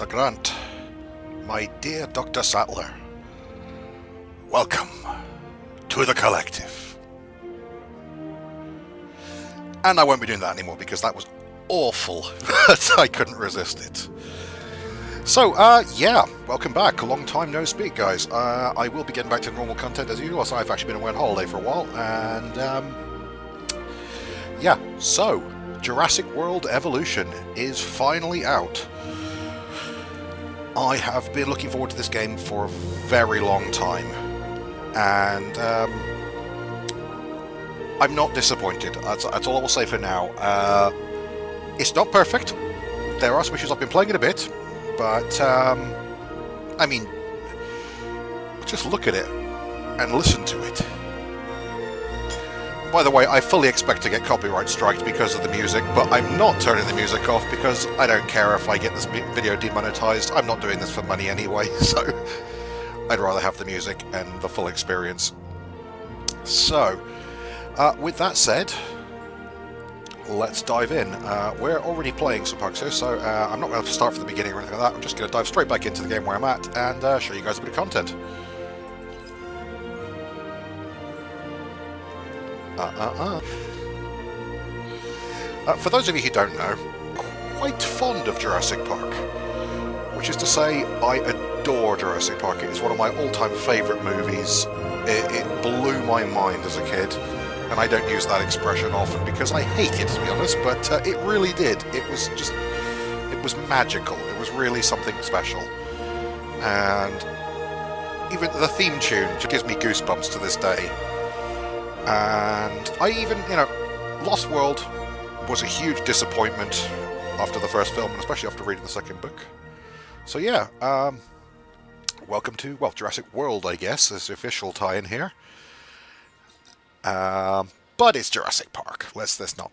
Dr. Grant, my dear Dr. Sattler, welcome to the Collective. And I won't be doing that anymore because that was awful. I couldn't resist it. So, yeah, welcome back. A long time no speak, guys. I will be getting back to normal content as usual, so I've actually been away on holiday for a while, and, yeah, so, Jurassic World Evolution is finally out. I have been looking forward to this game for a very long time, and, I'm not disappointed. That's all I will say for now. It's not perfect. There are some issues. I've been playing it a bit. But, I mean, just look at it and listen to it. By the way, I fully expect to get copyright striked because of the music, but I'm not turning the music off because I don't care if I get this video demonetized. I'm not doing this for money anyway, so I'd rather have the music and the full experience. So, with that said, let's dive in. We're already playing some parks here, so I'm not going to start from the beginning or anything like that. I'm just going to dive straight back into the game where I'm at and show you guys a bit of content. For those of you who don't know, quite fond of Jurassic Park, which is to say, I adore Jurassic Park. It is one of my all-time favourite movies. It blew my mind as a kid. And I don't use that expression often because I hate it, to be honest, but it really did. It was magical. It was really something special. And even the theme tune just gives me goosebumps to this day. And I even, Lost World was a huge disappointment after the first film, and especially after reading the second book. So yeah, welcome to, well, Jurassic World, I guess, is the official tie-in here. But it's Jurassic Park. Let's not.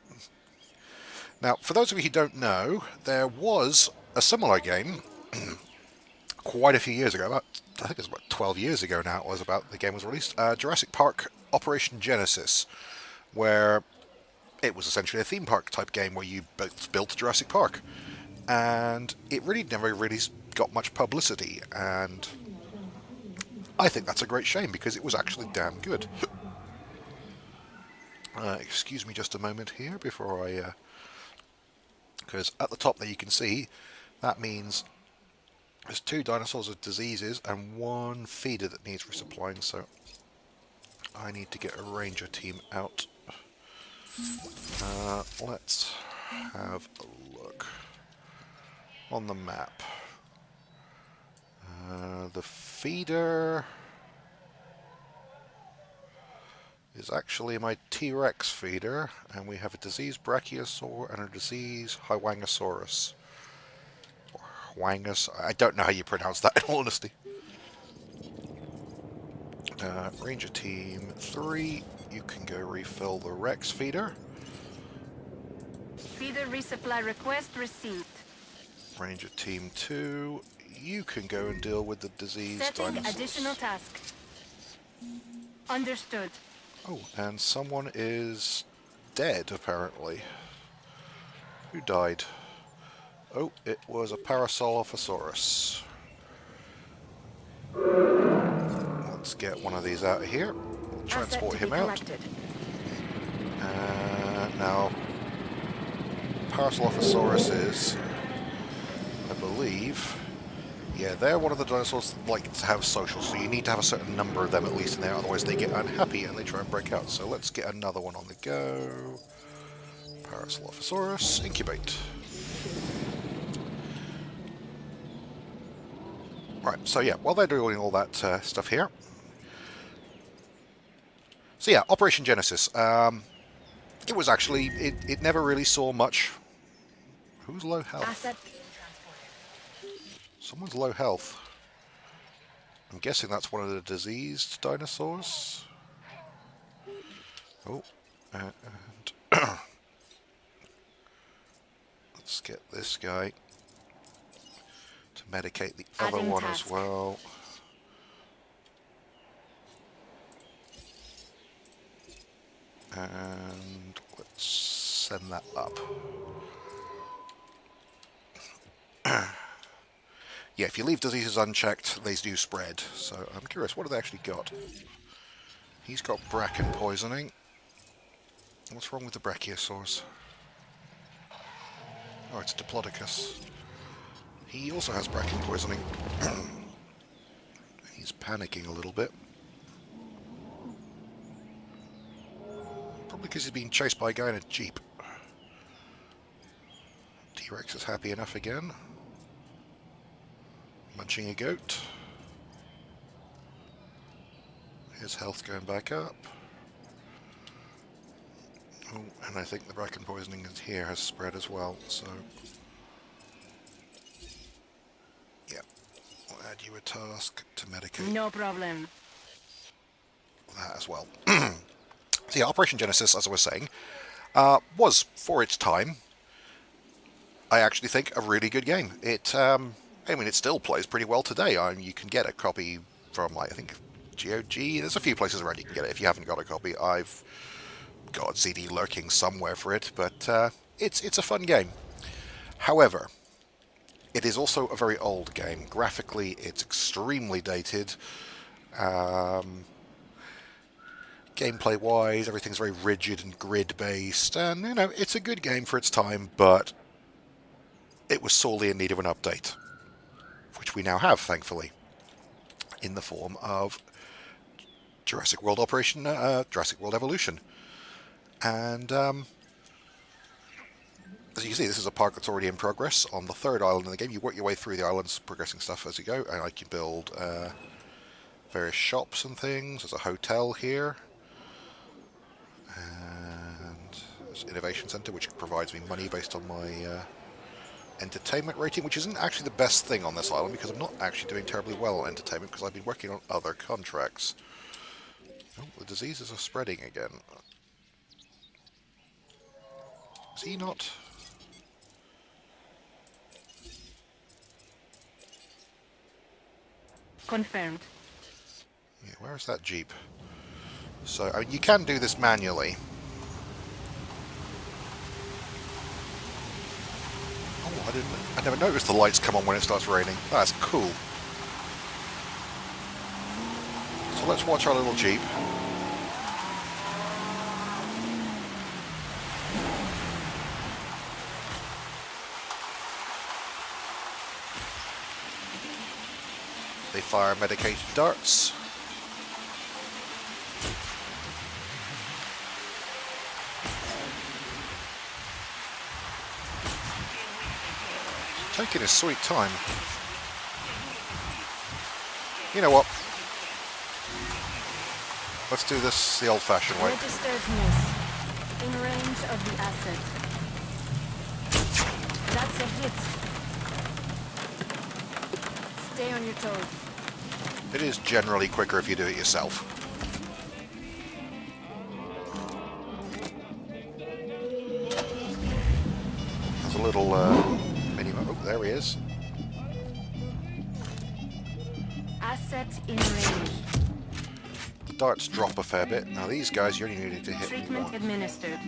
Now, for those of you who don't know, there was a similar game quite a few years ago. I think it was about 12 years ago now. The game was released. Jurassic Park Operation Genesis, where it was essentially a theme park type game where you built Jurassic Park, and it really never really got much publicity. And I think that's a great shame because it was actually damn good. Excuse me just a moment here before I... because at the top there you can see that means there's 2 dinosaurs with diseases and 1 feeder that needs resupplying, so I need to get a ranger team out. Let's have a look on the map. The feeder is actually my T-Rex feeder, and we have a diseased Brachiosaur and a diseased Hwangosaurus. Or Hwangus, I don't know how you pronounce that in all honesty. Ranger Team 3, you can go refill the Rex feeder. Feeder resupply request received. Ranger Team 2, you can go and deal with the diseased dinosaurs. Additional task. Understood. Oh, and someone is dead, apparently. Who died? Oh, it was a Parasaurolophus. Let's get one of these out of here. We'll transport him out. Now, Parasaurolophus is, I believe... Yeah, they're one of the dinosaurs that like to have social, so you need to have a certain number of them at least in there, otherwise they get unhappy and they try and break out. So let's get another one on the go. Parasaurolophus, incubate. Right, so yeah, while they're doing all that stuff here. So yeah, Operation Genesis. It was actually, it never really saw much. Who's low health? Someone's low health. I'm guessing that's one of the diseased dinosaurs. Oh, and let's get this guy to medicate the other one as well. And let's send that up. Yeah, if you leave diseases unchecked, they do spread. So I'm curious, what have they actually got? He's got bracken poisoning. What's wrong with the brachiosaurs? Oh, it's Diplodocus. He also has bracken poisoning. He's panicking a little bit. Probably because he's being chased by a guy in a jeep. T-Rex is happy enough again. Munching a goat. His health going back up. Oh, and I think the bracken poisoning here has spread as well, so... yeah, we'll add you a task to medicate No problem. that as well. So yeah, Operation Genesis, as I was saying, was, for its time, I actually think, a really good game. I mean, it still plays pretty well today. You can get a copy from, like, I think, GOG. There's a few places around you can get it if you haven't got a copy. I've got a CD lurking somewhere for it, but it's a fun game. However, it is also a very old game. Graphically, it's extremely dated. Gameplay-wise, everything's very rigid and grid-based, and, you know, it's a good game for its time, but it was sorely in need of an update, which we now have, thankfully, in the form of Jurassic World Evolution. And as you can see, this is a park that's already in progress. On the third island in the game, you work your way through the islands, progressing stuff as you go, and I can build various shops and things. There's a hotel here, and there's an innovation center, which provides me money based on my entertainment rating, which isn't actually the best thing on this island, because I'm not actually doing terribly well on entertainment, because I've been working on other contracts. Oh, the diseases are spreading again. Is he not? Confirmed. Yeah, where is that jeep? So, I mean, you can do this manually. Oh, I never noticed the lights come on when it starts raining. That's cool. So let's watch our little jeep. They fire medicated darts. Taking his sweet time. You know what? Let's do this the old-fashioned way. Registered news. In range of the asset. That's a hit. Stay on your toes. It is generally quicker if you do it yourself. There's a little mini. Oh, there he is. Asset in range. The darts drop a fair bit. Now these guys, you only needed to hit Treatment one. administered.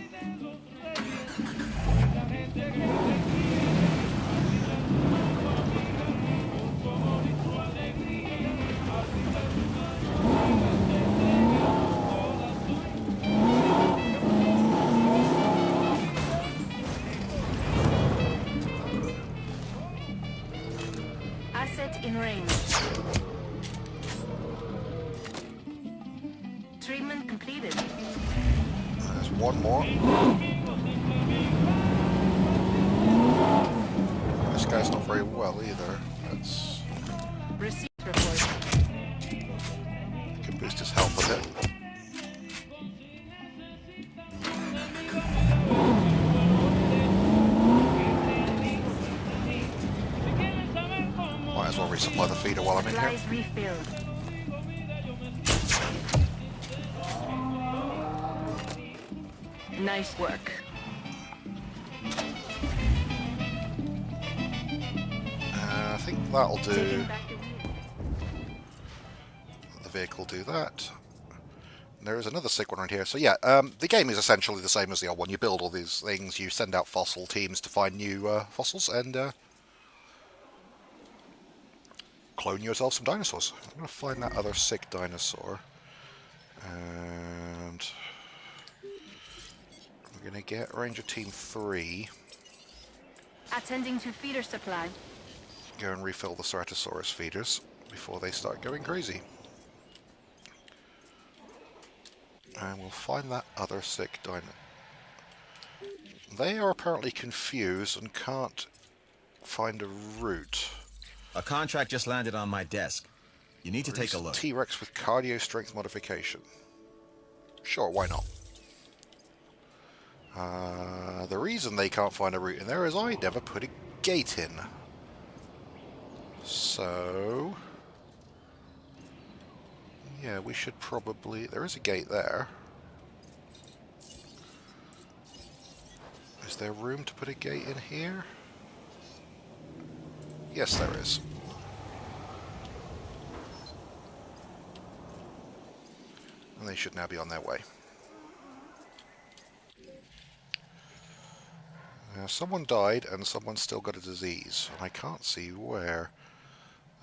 Asset in range. Treatment completed. There's one more. This guy's not very well either. That's Receipt report. can boost his health a bit. Might as well resupply the feeder while I'm in here. Supplies refilled. Nice work. I think that'll do. Taking back the wheel. The vehicle do that. And there is another sick one right here. So yeah, the game is essentially the same as the old one. You build all these things, you send out fossil teams to find new fossils, and clone yourself some dinosaurs. I'm going to find that other sick dinosaur. And we're going to get Ranger Team 3. Attending to feeder supply. Go and refill the Ceratosaurus feeders before they start going crazy. And we'll find that other sick dino. They are apparently confused and can't find a route. A contract just landed on my desk. You need to take a look. T-Rex with cardio strength modification. Sure, why not? The reason they can't find a route in there is I never put a gate in. So... yeah, we should probably... there is a gate there. Is there room to put a gate in here? Yes, there is. And they should now be on their way. Someone died and someone's still got a disease. And I can't see where.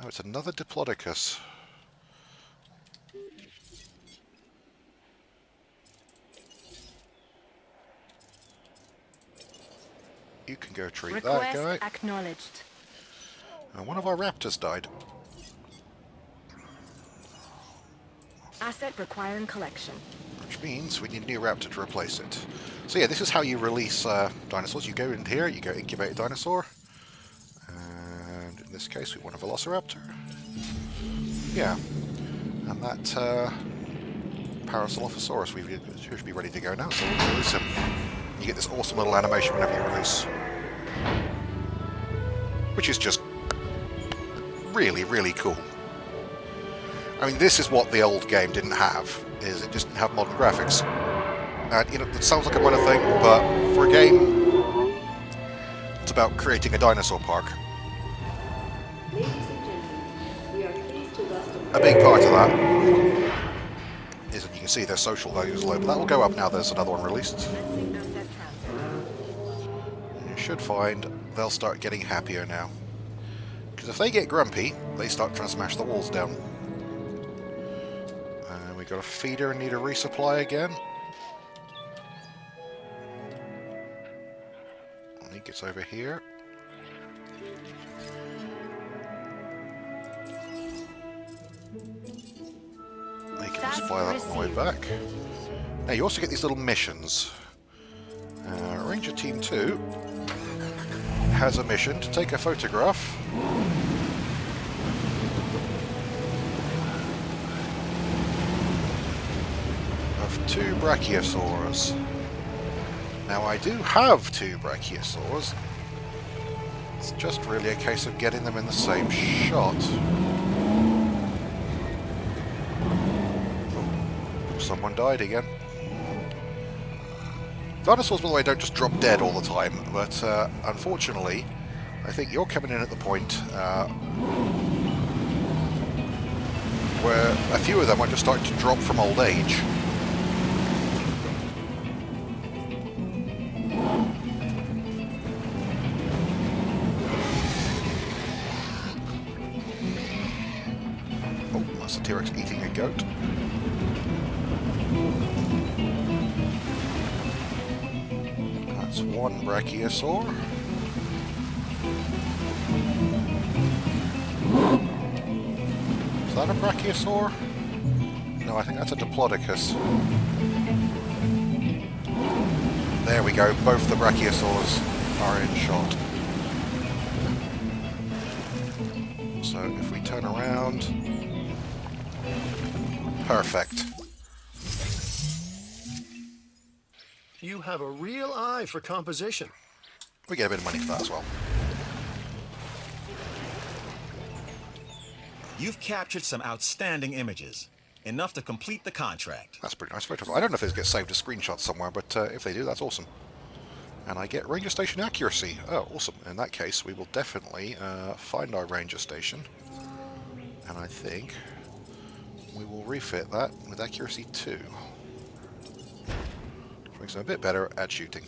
Oh, it's another Diplodocus. You can go treat that guy. Request acknowledged. And one of our raptors died. Asset requiring collection. Which means we need a new raptor to replace it. So yeah, this is how you release dinosaurs. You go in here, you go incubate a dinosaur. And in this case we want a velociraptor. Yeah. And that Parasaurolophus we should be ready to go now, so we'll release him. You get this awesome little animation whenever you release. Which is just really, really cool. I mean, this is what the old game didn't have, is it just didn't have modern graphics. And, you know, it sounds like a minor thing, but for a game, it's about creating a dinosaur park. Ladies and gentlemen, we are pleased to welcome A big part of that is that you can see their social values low, but that will go up now there's another one released. Commencing asset transfer. You should find they'll start getting happier now. Because if they get grumpy, they start trying to smash the walls down. We got a feeder and need a resupply again. And he gets over here. They can supply that on the way back. Now you also get these little missions. Ranger Team 2 has a mission to take a photograph of 2 brachiosaurs. Now I do have 2 brachiosaurs. It's just really a case of getting them in the same shot. Oh, someone died again. Dinosaurs, by the way, don't just drop dead all the time, but unfortunately, I think you're coming in at the point where a few of them are just starting to drop from old age. Oh, that's a T-Rex eating a goat. That's one brachiosaur. Is that a brachiosaur? No, I think that's a Diplodocus. There we go, both the brachiosaurs are in shot. So if we turn around... perfect. You have a real eye for composition. We get a bit of money for that as well. You've captured some outstanding images. Enough to complete the contract. That's pretty nice photos. I don't know if these get saved as screenshots somewhere, but if they do, that's awesome. And I get ranger station accuracy. Oh, awesome. In that case, we will definitely find our ranger station. And I think we will refit that with accuracy 2. Which makes them a bit better at shooting.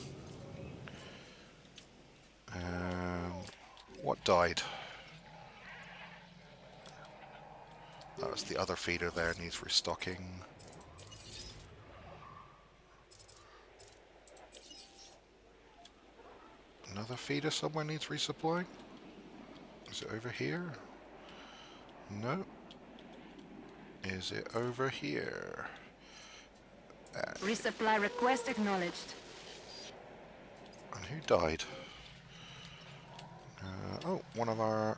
What died? That's the other feeder there, needs restocking. Another feeder somewhere needs resupplying. Is it over here? No. Is it over here? Resupply request acknowledged. And who died? Oh, one of our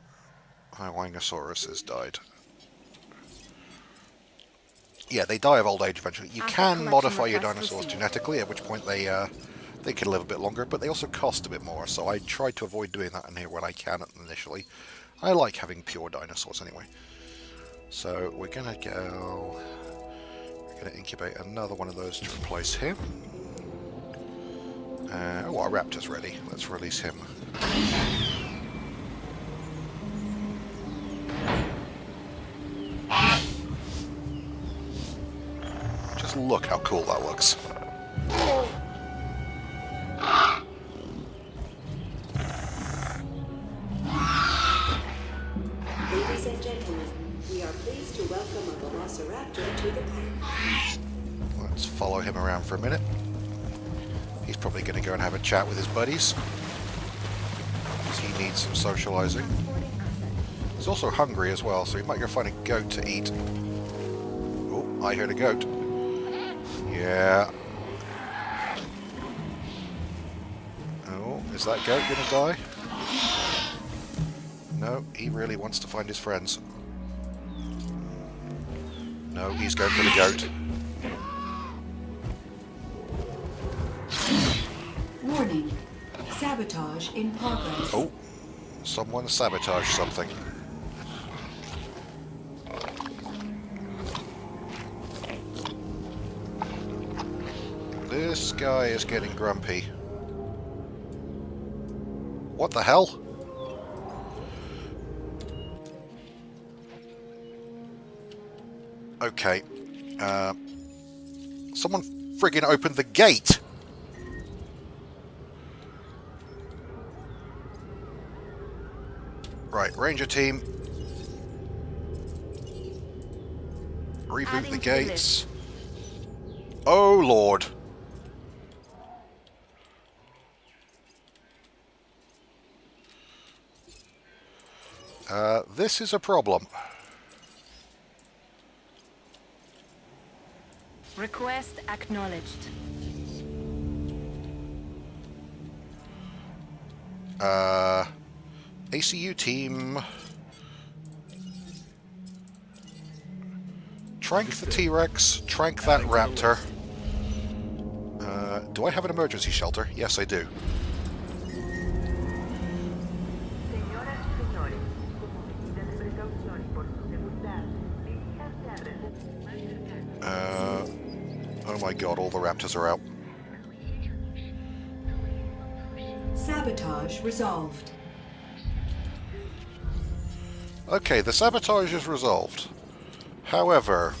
Dinosaurs died. Yeah, they die of old age eventually. You can modify your dinosaurs genetically, at which point they can live a bit longer, but they also cost a bit more, so I try to avoid doing that in here when I can initially. I like having pure dinosaurs anyway. So we're gonna incubate another one of those to replace him. Oh, our raptor's ready. Let's release him. Just look how cool that looks. Ladies and gentlemen, we are pleased to welcome a velociraptor to the park. Let's follow him around for a minute. He's probably going to go and have a chat with his buddies, because he needs some socializing. He's also hungry as well, so he might go find a goat to eat. Oh, I heard a goat. Yeah. Oh, is that goat going to die? No, he really wants to find his friends. No, he's going for the goat. Warning. Sabotage in progress. Oh, someone sabotaged something. This guy is getting grumpy. What the hell? Okay. Someone friggin' opened the gate! Right, Ranger team. Reboot the gates. Oh, Lord. This is a problem. Request acknowledged. ACU team. Trank the T-Rex, trank that raptor. Do I have an emergency shelter? Yes, I do. Oh my god, all the raptors are out. Sabotage resolved. Okay, the sabotage is resolved. However...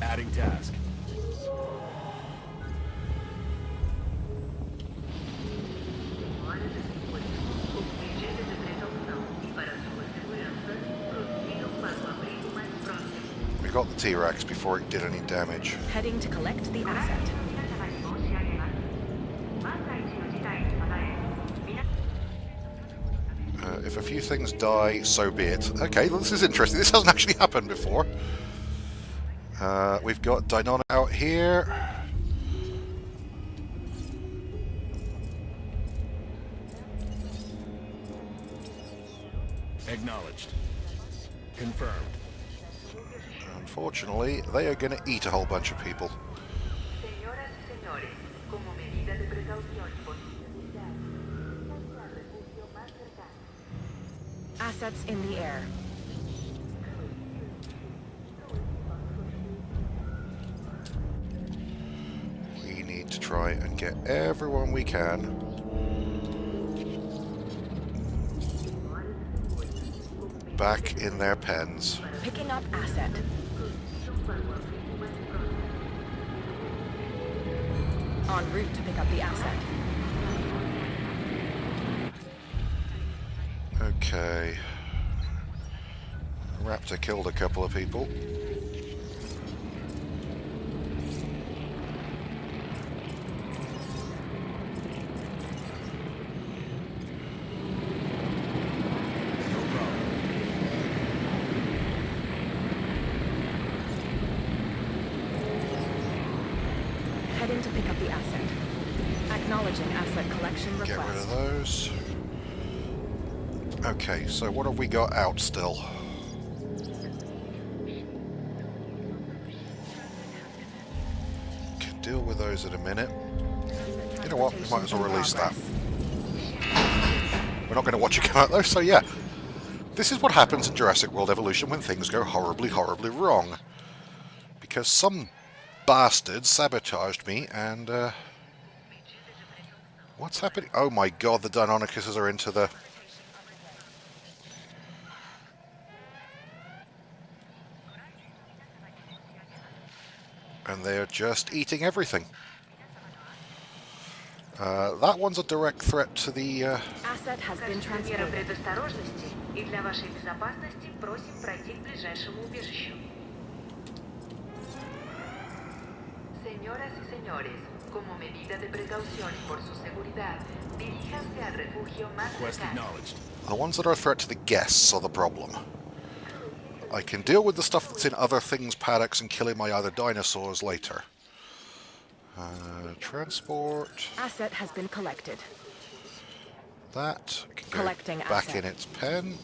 Adding task. We got the T-Rex before it did any damage. Heading to collect the asset. If a few things die, so be it. Okay, well, this is interesting. This hasn't actually happened before. We've got Deinonychus out here. Acknowledged. Confirmed. Unfortunately, they are going to eat a whole bunch of people. Assets in the air. We need to try and get everyone we can. Back in their pens. Picking up asset. En route to pick up the asset. Okay. Raptor killed a couple of people. Heading to pick up the asset. Acknowledging asset collection request. Get rid of those. Okay, so what have we got out still? Can deal with those in a minute. You know what? We might as well release that. We're not going to watch it come out though, so yeah. This is what happens in Jurassic World Evolution when things go horribly, horribly wrong. Because some bastard sabotaged me and... what's happening? Oh my god, the Deinonychuses are into the... and they're just eating everything. That one's a direct threat to the... Asset has been transported. предосторожности и для вашей безопасности просим пройти к ближайшему убежищу. Señoras y señores, como medida de precaución y por su seguridad, diríjanse al refugio más Quest cercano. acknowledged. The ones that are a threat to the guests are the problem. I can deal with the stuff that's in other things' paddocks and killing my other dinosaurs later. Transport. Asset has been collected. That can go Collecting back asset. in its pen.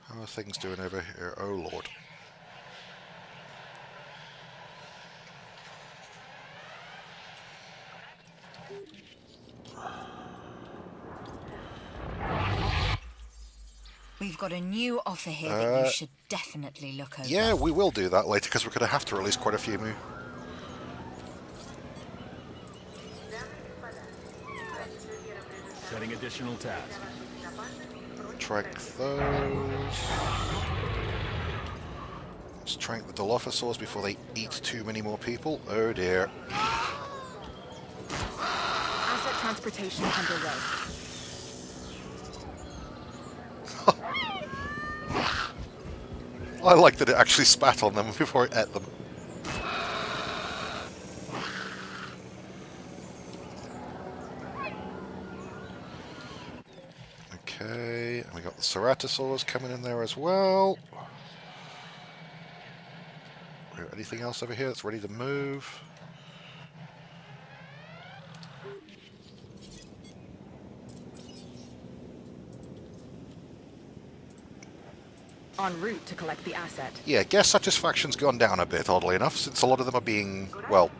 How are things doing over here? Oh lord. We've got a new offer here that you should definitely look over. Yeah, we will do that later because we're going to have to release quite a few more. Setting additional tasks. Trank those. Let's trank the Dilophosaurs before they eat too many more people. Oh dear. Asset transportation underway. I like that it actually spat on them before it ate them. Okay, and we got the Ceratosaurs coming in there as well. Anything else over here that's ready to move? En route to collect the asset. Yeah, guest satisfaction's gone down a bit, oddly enough, since a lot of them are being, well,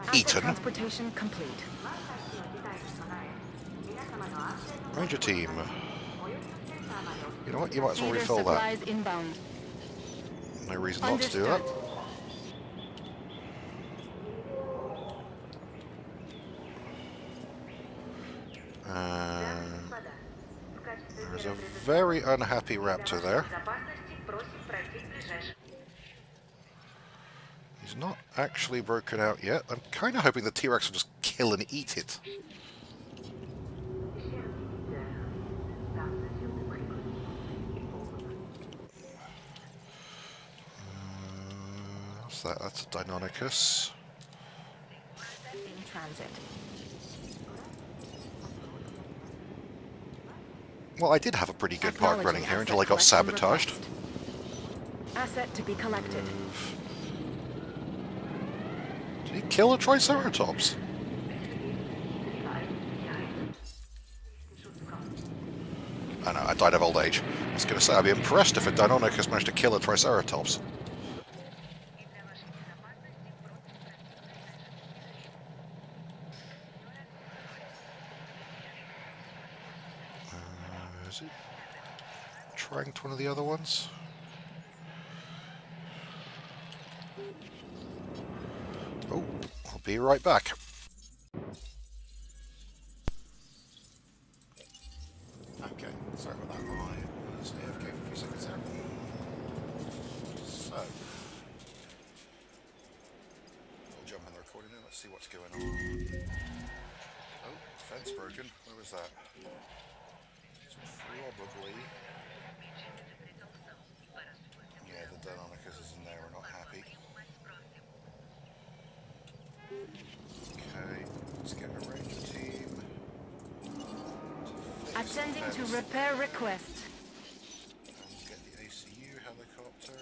Asset eaten. transportation complete. Ranger team. You know what, you might as well Feeder refill that. supplies inbound. No reason not to do that. Understood. There's a very unhappy raptor there. He's not actually broken out yet. I'm kind of hoping the T-Rex will just kill and eat it. What's that? That's a Deinonychus. In transit. Well, I did have a pretty good park running here until I got Acknowledging sabotaged. asset request. Asset to be collected. Did he kill a Triceratops? I know, I died of old age. I was going to say, I'd be impressed if a Deinonychus managed to kill a Triceratops. Is it tranked one of the other ones? Oh, I'll be right back. Okay, sorry about that. I was AFK for a few seconds there. So, we'll jump in the recording now. Let's see what's going on. Oh, fence broken. Where was that? It's probably... Yeah, the Dinosaurs is in there. We're not happy. Okay, let's get a ranger team. Attending to repair request. And get the ACU helicopter.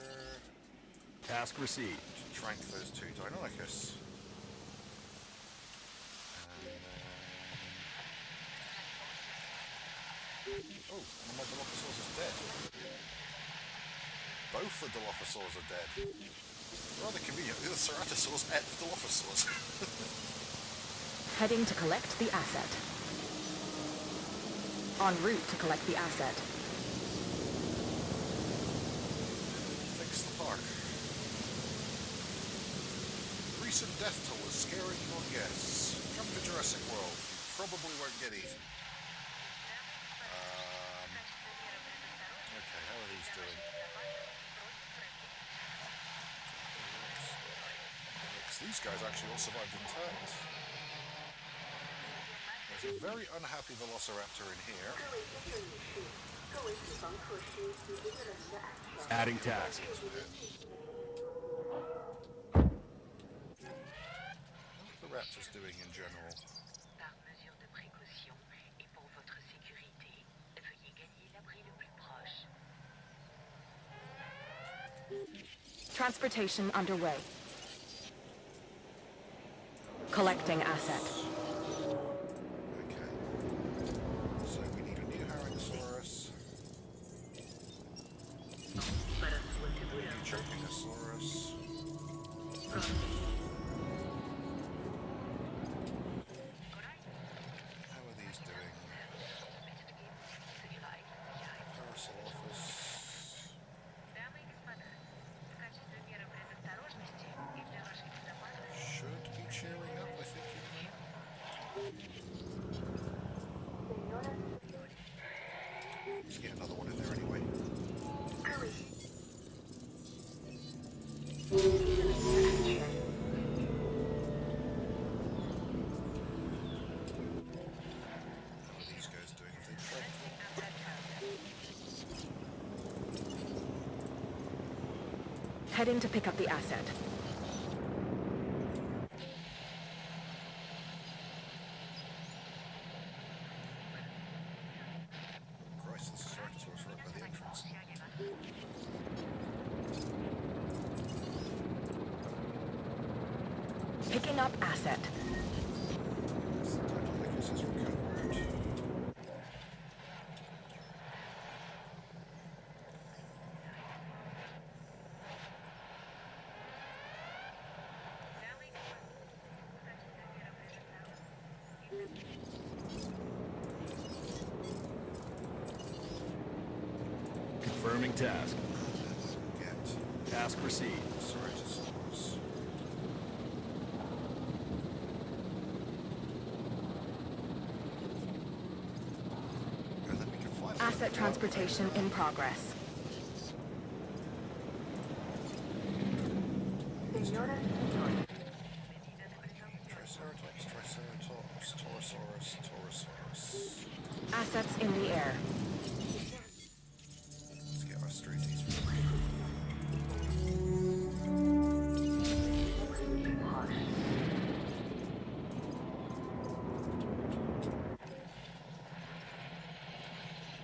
Task received. To trank those two Dinosaurs. Oh, one of my Dilophosaurs is dead. Both the Dilophosaurs are dead. Rather convenient. The Ceratosaurs ate the Dilophosaurs. Heading to collect the asset. En route to collect the asset. Fix the park. Recent death toll is scaring your guests. Come to Jurassic World. Probably won't get eaten. Okay, how are these doing? These guys actually all survived intact. There's a very unhappy Velociraptor in here. Adding task. What are the raptors doing in general? Par mesure de précaution et pour votre sécurité, veuillez gagner l'abri le plus proche. Transportation underway. Collecting asset. Okay. So we need a new Harangosaurus. Para sua A new segurança, Chopinosaurus. How are these doing? Parasaurolophus. Should be cheering up, I think, in a minute. Let's get another one in there anyway. How are these guys doing? Have they tracked them? Heading to pick up the asset. Christ, this is Ceratosaurus right by the entrance. Picking up asset. Yes, the Deinonychus is recovered. Confirming task. Get Task received. Ceratosaurus. And then we can finally Asset transportation in progress. Triceratops, Torosaurus, Torosaurus. Assets in the air. Let's get our streeties.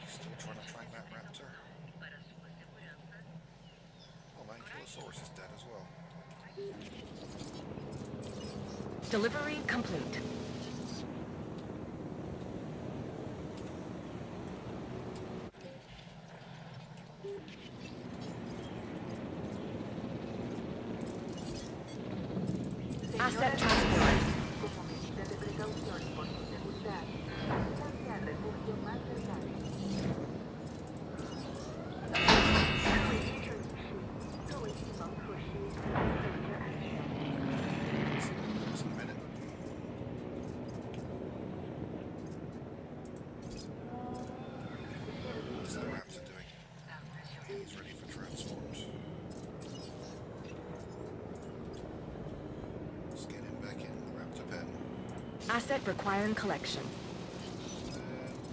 Still trying to track that raptor. Oh, my Ankylosaurus is dead as well. Delivery complete. Asset transported. como medida de precaución y por su seguridad, diríjanse al refugio más cercano. Just a minute. What's that raptor doing? He's ready for transport. Asset requiring collection.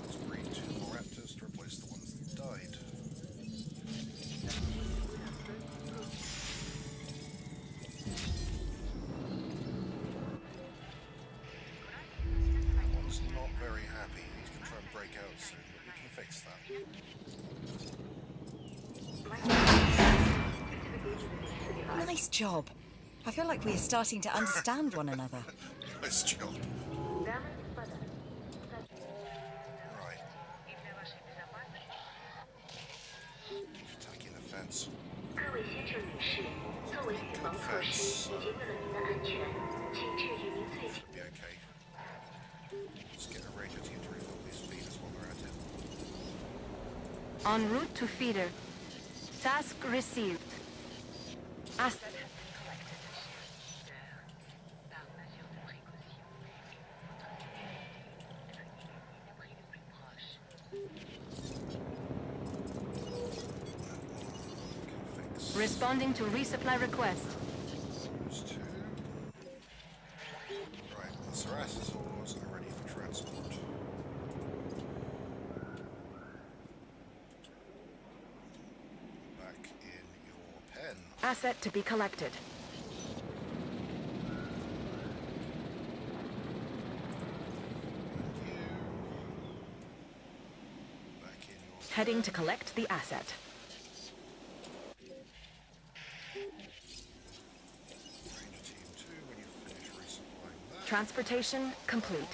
Let's breed 2 more raptors to replace the ones that died. That one's not very happy. He's going to try and break out soon, but we can fix that. Nice job. I feel like we are starting to understand one another. Nice job. Right. He's attacking the fence. 各位先生女士，作为死亡可视，以及为了您的安全，请至于您最近。 Be okay. Let's get a ranger team to refill these feeders while we're at it. En route to feeder. Task received. Asset. Responding to resupply request. Those 2. Right, the Dinosaurs are ready for transport. Back in your pen. Asset to be collected. And you. Back in your Heading to collect the asset. Ranger Team 2 when you finish resupplying that. Transportation complete.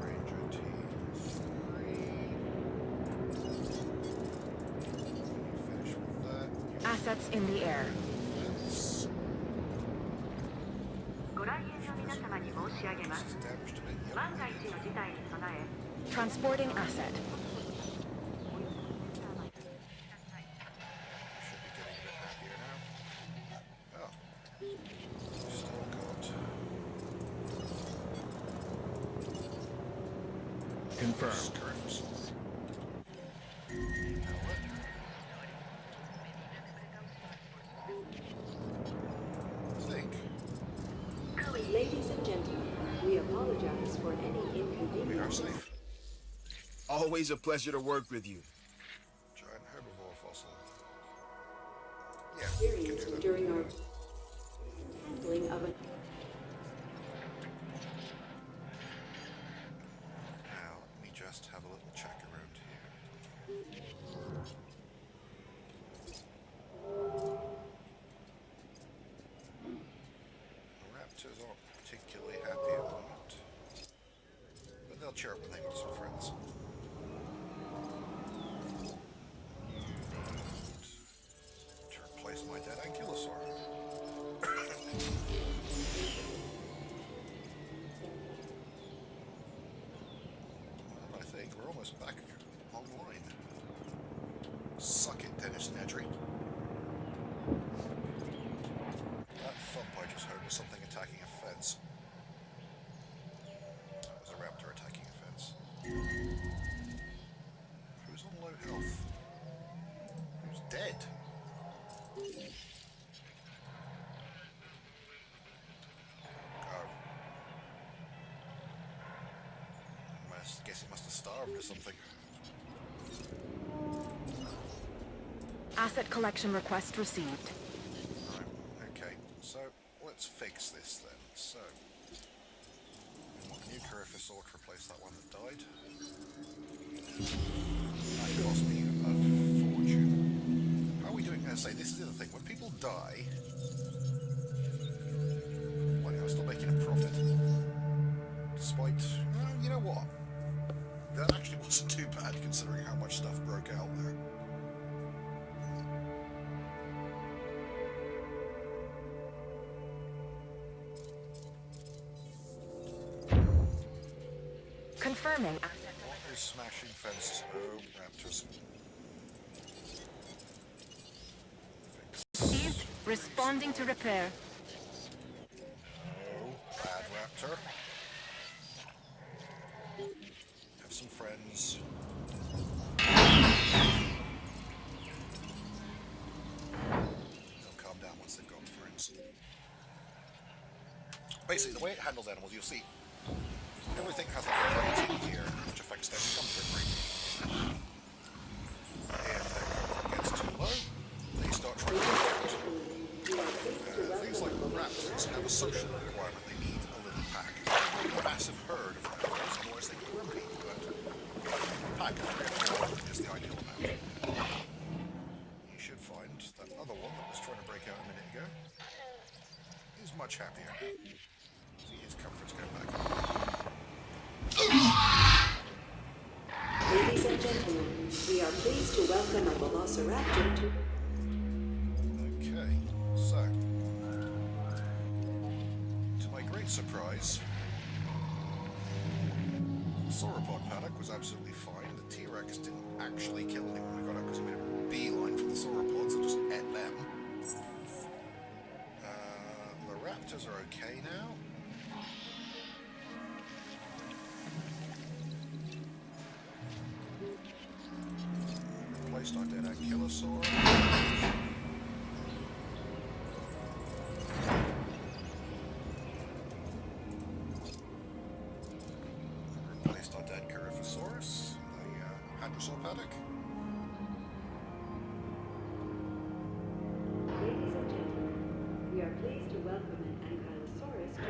Ranger Team 3. When you finish with that, you Assets in the air. fence. ご来園の皆様に申し上げます。 This is damaged a bit. Yep. 万が一の事態に備え、 Transporting asset. Should be getting a bit happier now. Oh. Still got Confirmed. Scarfs. Think. Ladies and gentlemen, we apologize for any We are inconvenience. safe. Always a pleasure to work with you. Giant herbivore fossil. Yeah, we can do Experienced that. during our handling of a Now, let me just have a little check around here. The raptors aren't particularly happy at the moment, but they'll cheer up when they got some friends. To replace my dead ankylosaur. I think we're almost back online. Suck it, Dennis Nedry. That thump I just heard was something attacking a fence. That was a raptor attacking a fence. Who's on low health? Who's dead? Oh. Guess it must have starved or something. Asset collection request received. Right, okay, so let's fix this then. So, we want a new Coryphosaur to replace that one that died. That cost me a fortune. How are we doing? I say, this is the other thing. When people die, well, I'm still making a profit. Despite, you know what? That actually wasn't too bad considering how much stuff broke out there. Confirming. What is smashing fences? Oh, raptors. Received. Responding to repair. Oh, bad raptor. Have some friends. Basically, the way it handles animals, you'll see everything has a rating here, which affects their comfort rating. If their comfort gets too low, they start trying to get out. Things like raptors have a social requirement. They need a little pack. A massive herd of raptors, otherwise they get grumpy. But a pack of 3 or 4 is the ideal amount. You should find that other one that was trying to break out a minute ago. He's much happier. See, his comfort's going back up. Ladies and gentlemen, we are pleased to welcome a velociraptor to... Okay, so... to my great surprise, the sauropod paddock was absolutely fine. The T-Rex didn't actually kill anyone when we got up because he made a beeline for the sauropods and just ate them. The raptors are okay now. Replaced our dead ankylosaur. Replaced our dead Coryphosaurus, the hadrosaur paddock. Ladies and gentlemen, we are pleased to welcome an ankylosaurus to the...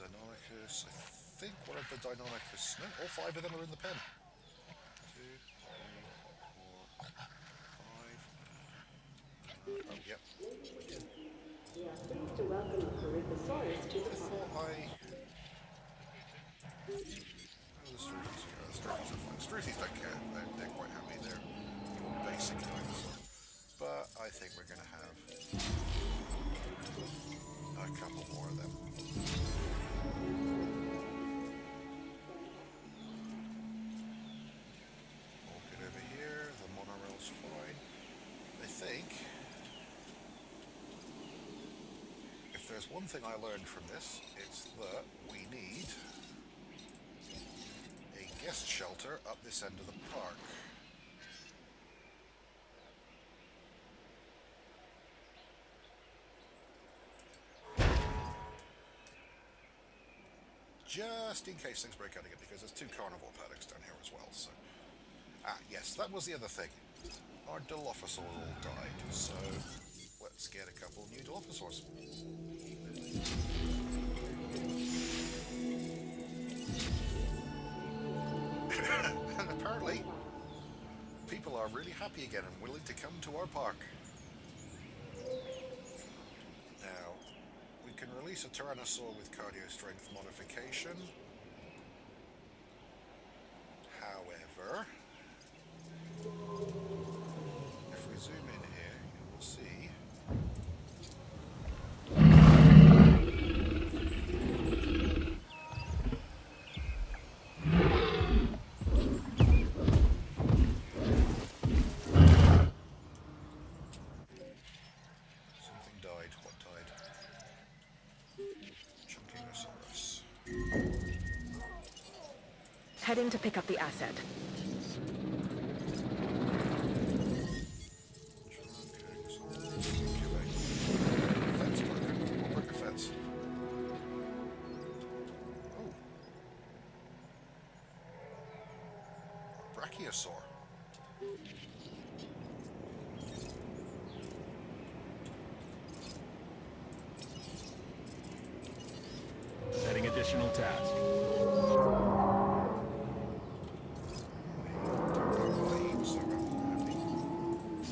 Deinonychus, I think one of the Deinonychus, no, all 5 of them are in the pen. 2, 3, 4, 5. Oh, yep. We are pleased to welcome a Coryphosaurus to the I thought park. Oh, the Struthies. The Struthies are fine. Struthies don't care. They're quite happy. They're your basic dinosaur. But I think we're going to have a couple more of them. All good over here. The monorail's fine. I think if there's one thing I learned from this, it's that we need a guest shelter up this end of the park. Just in case things break out again, because there's 2 carnivore paddocks down here as well, so... Ah, yes, that was the other thing. Our Dilophosaurs all died, so let's get a couple new Dilophosaurs. And apparently, people are really happy again and willing to come to our park. Now, we can release a Tyrannosaur with cardio strength modification. However, if we zoom in here, you will see something died. What died? Chunkinosaurus. Heading to pick up the asset. Fence broken. We'll break a fence. Oh. Brachiosaur. Setting additional task.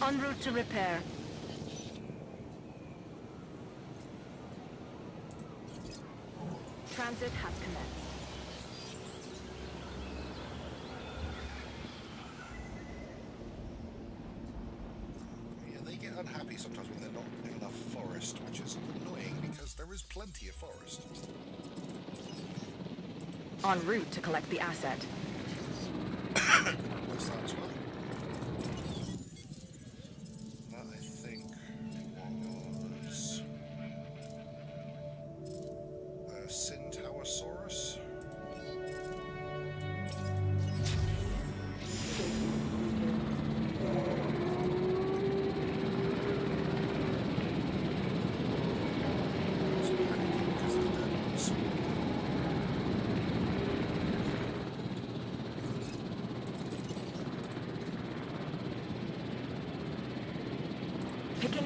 En route to repair. Transit has commenced. Yeah, they get unhappy sometimes when they're not in enough forest, which is annoying because there is plenty of forest. En route to collect the asset. Replace that as well. That I think was Sin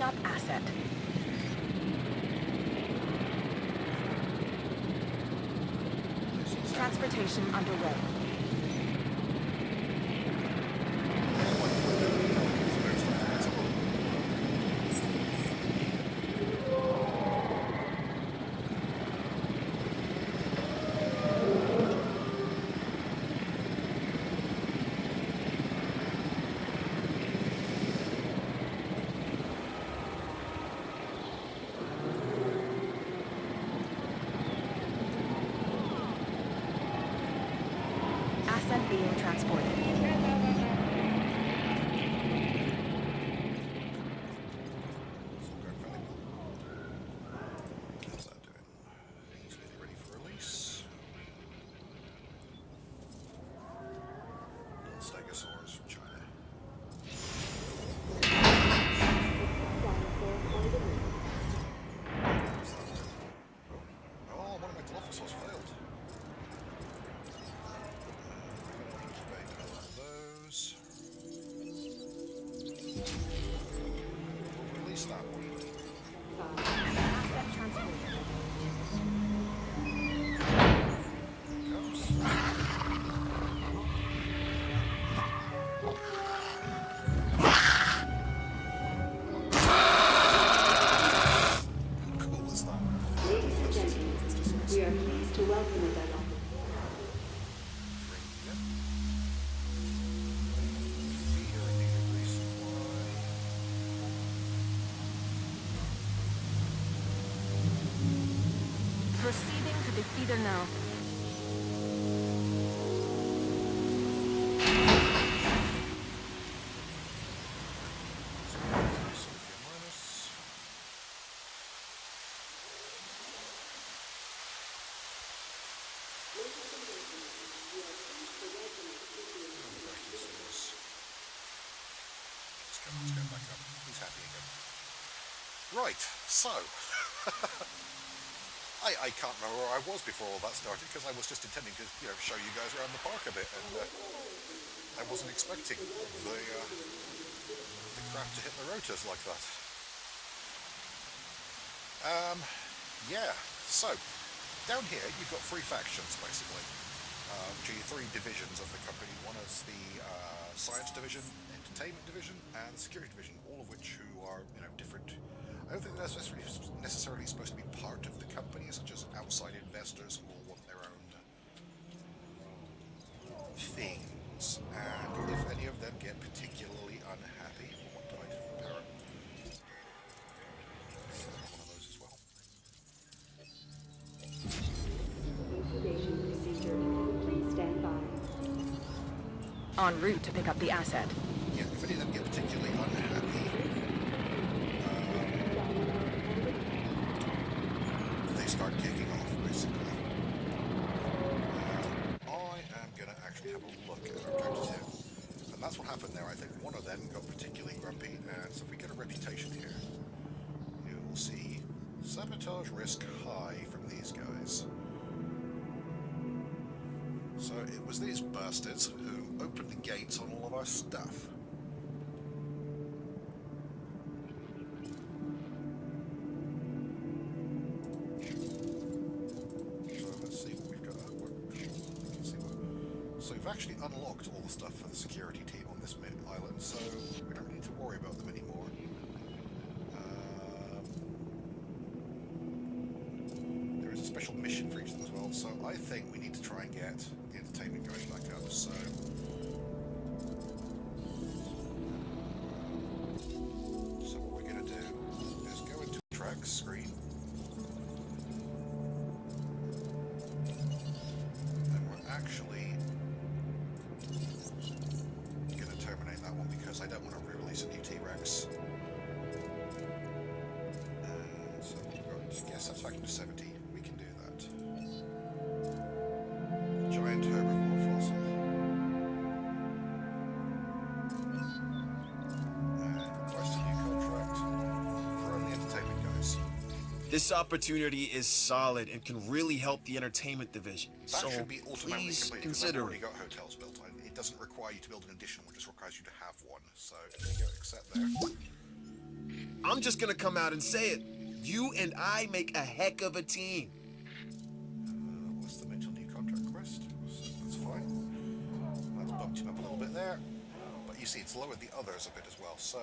Picking up asset. Transportation underway. Asset being transported. How's that doing? He's nearly ready for release. Dinosaurs from China. Oh, one of my Dilophosaurs failed. Those. We'll release that one. Asset transported. Cool as that. Ladies and gentlemen, we are pleased to welcome you back on the Proceeding to the feeder now. Let's go back up. He's happy again. Right, so I can't remember where I was before all that started because I was just intending to show you guys around the park a bit, and I wasn't expecting the crap to hit the rotors like that. Yeah, so down here you've got three factions basically, which are your three divisions of the company. One is the science division, entertainment division, and security division, all of which who are different. I don't think they're necessarily supposed to be part of the company, such as outside investors who all want their own things. And if any of them get particularly unhappy, what do I do with power? So one of those as well. incubation procedure. Please stand by. En route to pick up the asset. Yeah, if any of them get particularly unhappy, they start kicking off, basically. I am going to actually have a look at our objective, and that's what happened there. I think one of them got particularly grumpy, and so if we get a reputation here, you'll see sabotage risk high from these guys. So it was these bastards who opened the gates on all of our stuff. So let's see what we've got. So we've actually unlocked all the stuff for the security team on this island, so we don't need to worry about them anymore. There is a special mission for each of them as well, so I think we need to try and get the entertainment guys back up. So what we're going to do is go into the track screen, and we're actually going to terminate that one because I don't want to re-release a new T-Rex. So we've got guess satisfaction to 70. We can do that. Giant herbivore fossil. And request a new contract from the entertainment guys. This opportunity is solid and can really help the entertainment division. That So should be automatically please completed because I've consider already it. got hotels built. It doesn't require you to build an additional one, it just requires you to have one. So there you go, accept there. I'm just gonna come out and say it. You and I make a heck of a team. What's the mental new contract quest? That's fine. That's bumped him up a little bit there. But you see, it's lowered the others a bit as well. So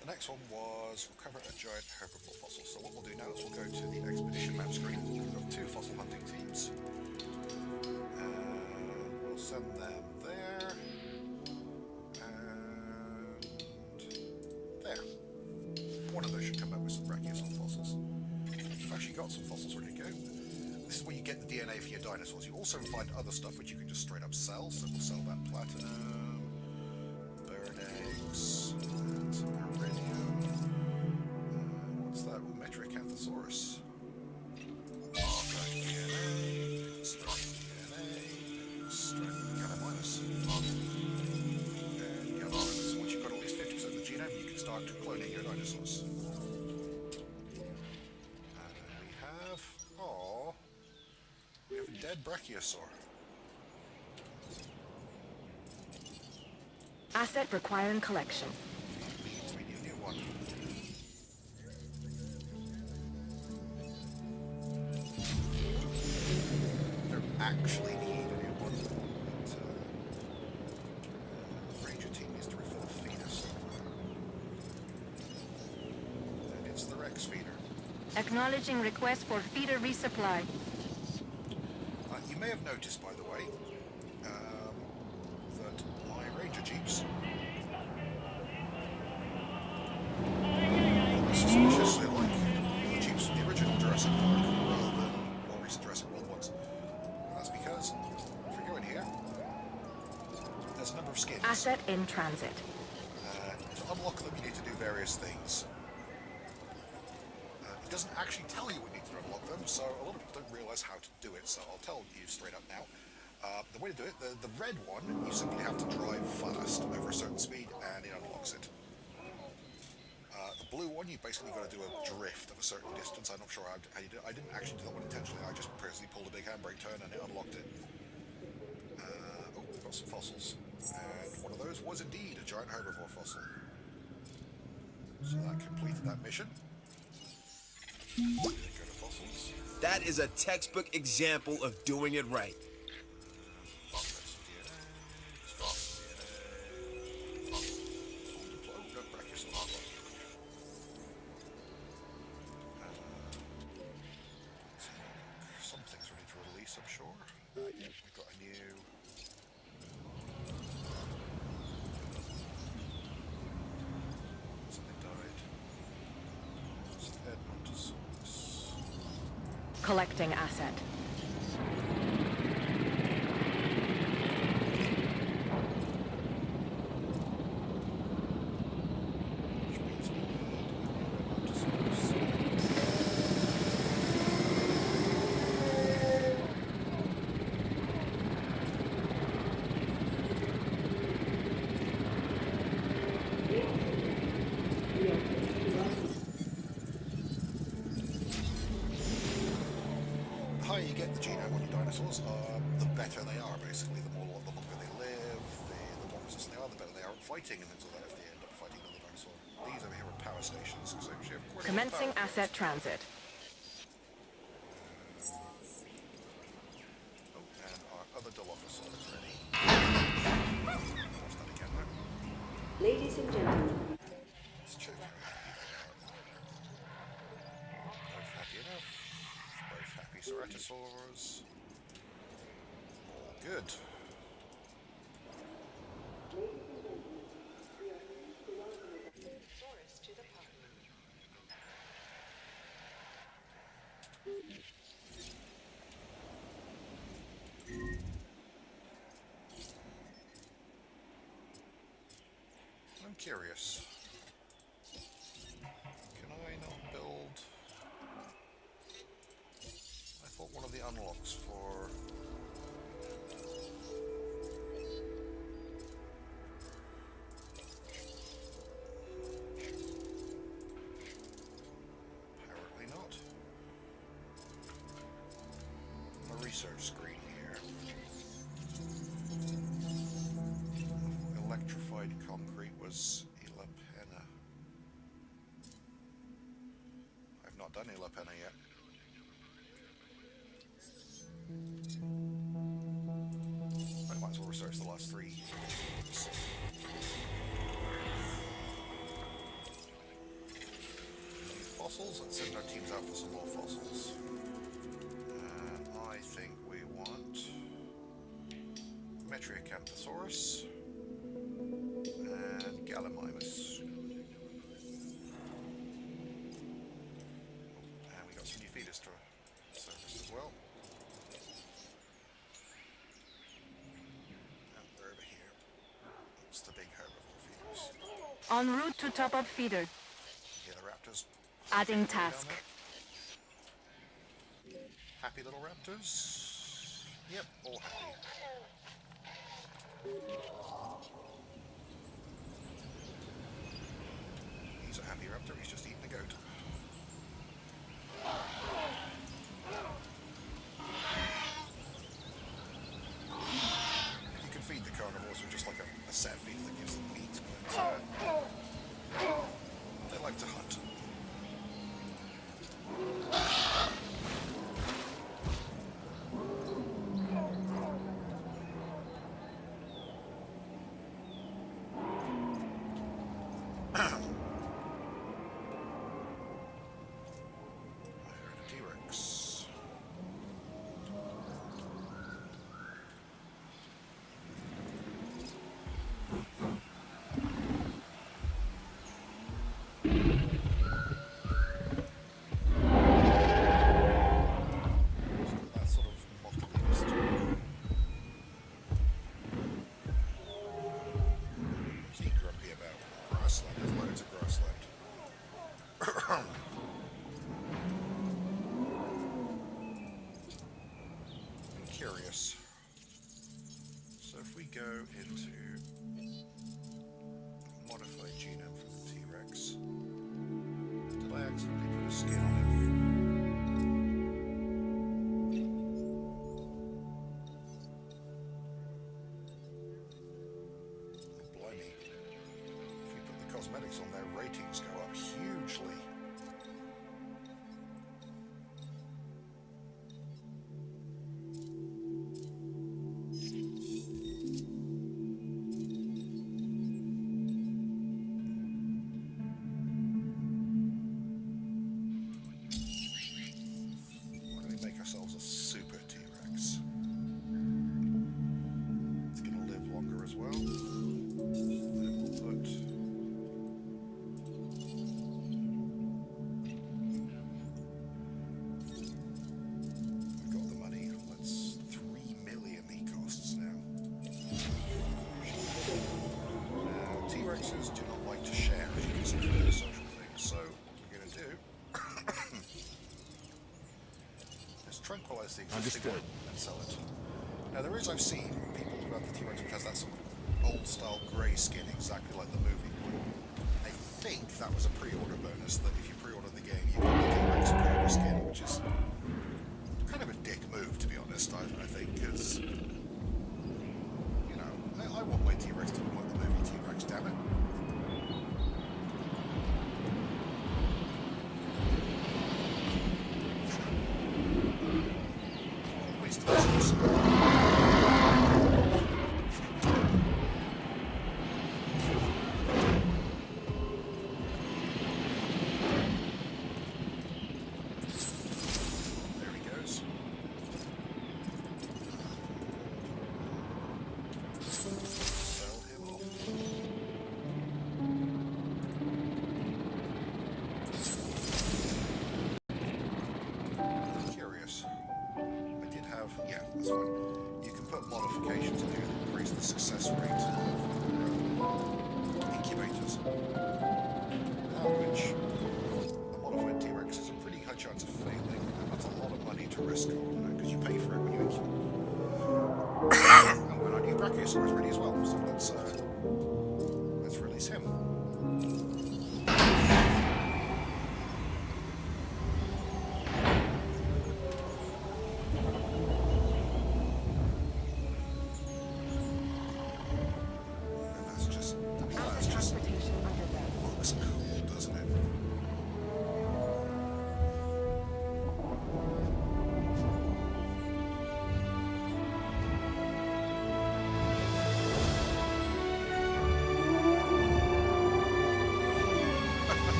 the next one was recover a giant herbivore fossil. So what we'll do now is we'll go to the expedition map screen. We've got 2 fossil hunting teams. And we'll send them there. And there. One of those should come out with some brachiosaur fossils. We've actually got some fossils ready to go. This is where you get the DNA for your dinosaurs. You also find other stuff which you can just straight up sell. So we'll sell that platinum, bird eggs, and some iridium. What's that? Oh, Metriacanthosaurus. Strike DNA, strike DNA, strike Gallimimus. And Gallimimus. Once you've got at least 50% of the genome, you can start cloning your dinosaurs. We have a dead brachiosaur. Asset requiring collection. That means we need a new one. We don't actually need a new one, but Ranger team needs to refill a feeder somewhere. And it's the Rex feeder. Acknowledging request for feeder resupply. You may have noticed, by the way, that my Ranger Jeeps look suspiciously like the Jeeps from the original Jurassic Park rather than more recent Jurassic World ones. And that's because, if we go in here, there's a number of skins. Asset in transit. To unlock them, you need to do various things. It doesn't actually tell you what you need to unlock them, so a lot of people don't realise how to do it, so I'll tell you straight up now. The way to do it, the red one, you simply have to drive fast over a certain speed and it unlocks it. The blue one, you basically got to do a drift of a certain distance. I'm not sure how you do it. I didn't actually do that one intentionally, I just personally pulled a big handbrake turn and it unlocked it. Oh, we've got some fossils. And one of those was indeed a giant herbivore fossil. So that completed that mission. Go to fossils. That is a textbook example of doing it right. Something's ready to release, I'm sure. Yeah, we've got a new... Something died. Some Edmontosaurus. Collecting asset. Which means we need a new Edmontosaurus. The higher you get the genome on your dinosaurs, the better they are, basically. The longer they live, the more resistant they are, the better they are at fighting and things like that if they end up fighting another dinosaur. These over here are power stations, because they actually have quite a lot of Commencing power. asset transit. Oh, and our other Dilophosaur is ready. What's that again now? Ladies and gentlemen, Let's check how happy they are. Both happy enough. Both happy ceratosaurs. All good. I'm curious. Can I not build... I thought one of the unlocks for... Apparently not. A research screen here. Electrified concrete was Ila Pena. done Il Penna yet. I might as well research the last 3. Fossils. Let's send our teams out for some more fossils. I think we want Metriacanthosaurus and Gallimimus. And we got some new feeders to service as well. And they're over here. It's the big herbivore feeders. En route to top up feeder. Yeah, the raptors. Adding task. Happy little raptors? Yep, all happy. He's a happy raptor, he's just eating a goat. You can feed the carnivores with just like a set feed that gives them meat, but they like to hunt. So if we go into modified genome for the T-Rex, did I accidentally put a skin on him? Blimey. If you put the cosmetics on there, ratings go up hugely. Do not like to share, as you can see from the social things. So what we're going to do is tranquilize the existing one and sell it. Now there is, I've seen people who have the T-Rex which has that sort of old style grey skin, exactly like the movie one. I think that was a pre-order bonus, that if you pre-order the game you get the T-Rex pre-order skin, which is kind of a dick move, to be honest, I think, because, you know, I want my T-Rex to look like the movie T-Rex, damn it. That's fine. You can put modifications in here that increase the success rate of incubators. Without which a modified T-Rex has a pretty high chance of failing, and that's a lot of money to risk on, because you pay for it when you incubate. And when our new Brachiosaur is ready as well, so let's release him.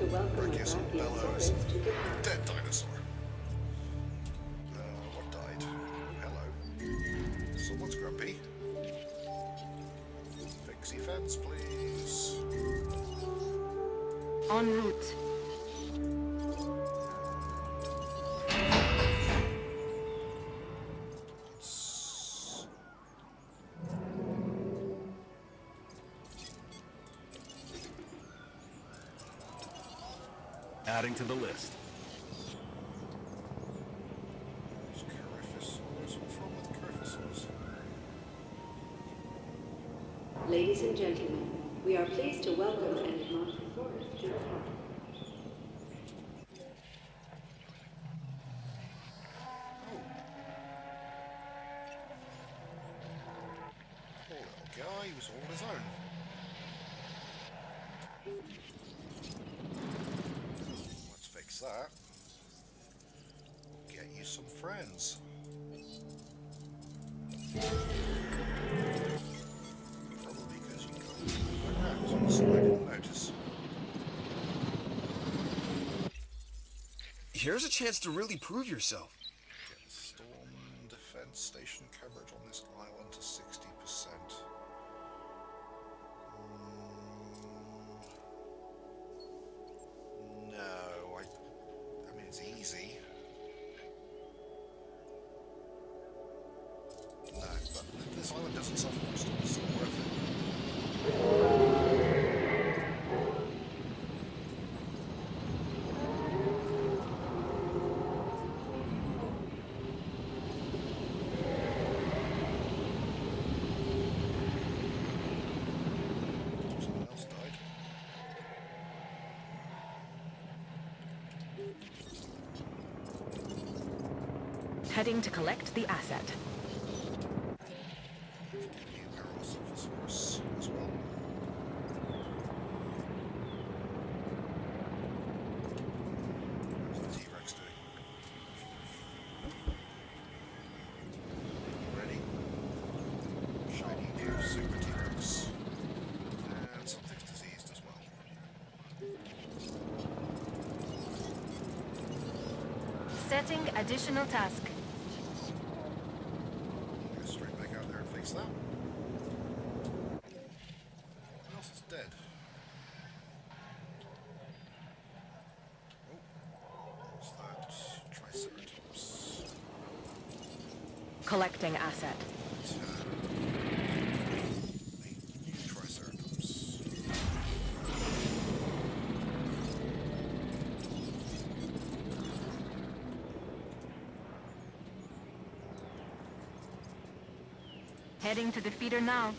to welcome a Brachiosaur bellows. Brachiosaurus to the park. Dead dinosaur. What died? Hello. Someone's grumpy. Fixie fence, please. En route. Adding to the list. What's wrong with Curfosaurs? Ladies and gentlemen, we are pleased to welcome Ankylosaurus to the park. Poor little guy, he was all on his own. Let's fix that. Get you some friends. Probably because you got so I didn't notice. Here's a chance to really prove yourself. Get storm defense station coverage on this island to 60%. No, I mean it's easy. No, but this island doesn't suffer from storms, it's still worth it. Someone else died. Heading to collect the asset. New Parasaurus as well. How's the T-Rex doing? Ready? Shiny new Super T-Rex. And something's diseased as well. Setting additional task. Go straight back out there and fix that. What else is dead? Oh, what's that? Triceratops. Collecting asset. A new Triceratops. Heading to the feeder now.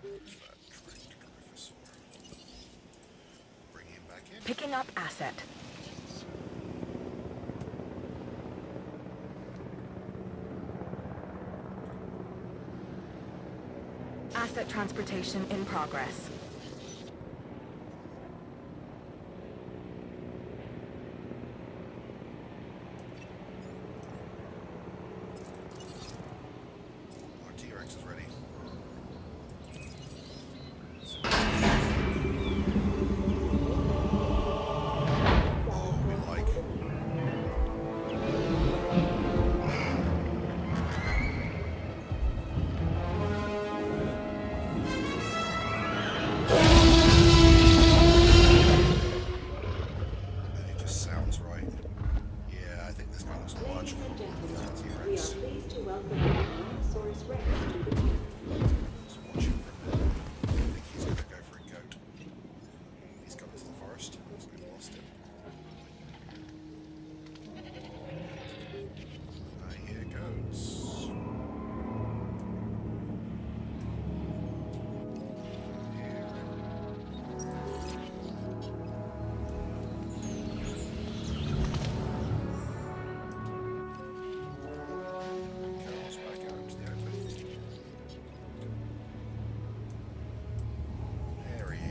Who's that? Trained Curfosaur. Bring him back in. Picking up asset. Asset transportation in progress. Our T-Rex is ready. Oh, we like. And it just sounds right. Yeah, I think this guy looks Ladies logical. and gentlemen, That's we are T-Rex. pleased to welcome Ankylosaurus Rex to the park. Just watch him for a minute. I think he's going to go for a goat. He's coming to the forest, so we've lost him. I hear goats. Cows back out into the open. There he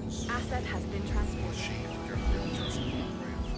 is. Asset has been transported. She for going real Jurassic Park way of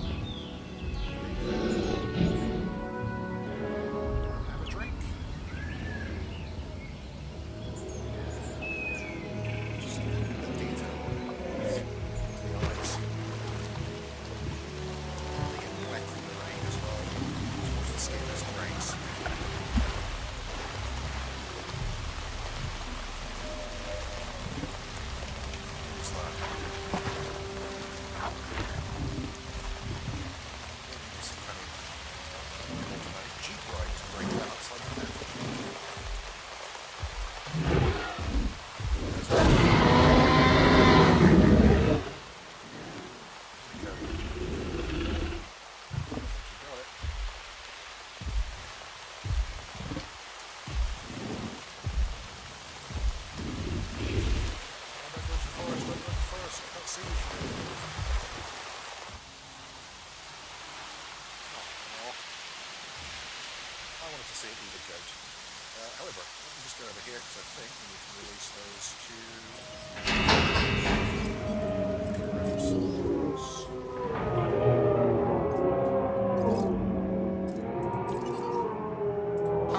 over here because I think we need to release those two.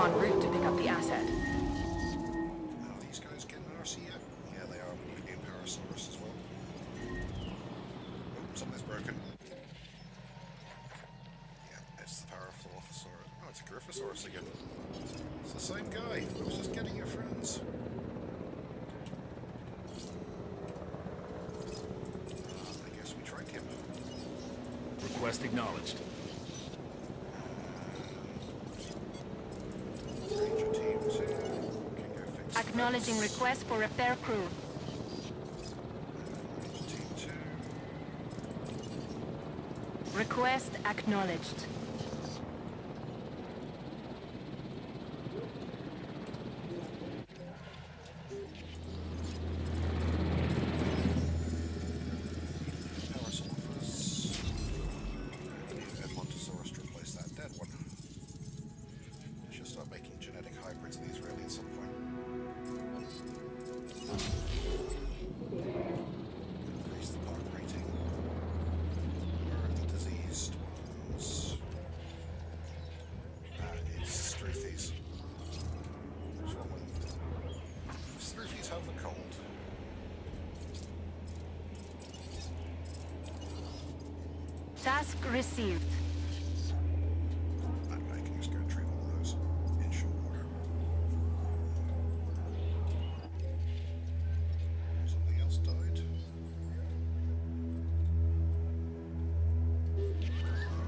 En route to pick up the asset. Are these guys getting RC yet? Yeah, they are. We need a Parasaurus as well. Oh, something's broken. Yeah, it's the Parasaurus. Oh, it's a Gryphosaurus again. It's the same guy. I was just getting your friends. I guess we tried him. Request acknowledged. Ranger team 2 can go fix the Acknowledging fence. request for repair crew. Ranger team 2. Request acknowledged. Parasaurus. Need a Montosaurus to replace that dead one. I should start making genetic hybrids of these really at some point. Increase the park rating. Where are the diseased ones? That is Struthies. Which one was it? Struthies have the cold. Task received. I can just go and treat all of those in short order. Something else died.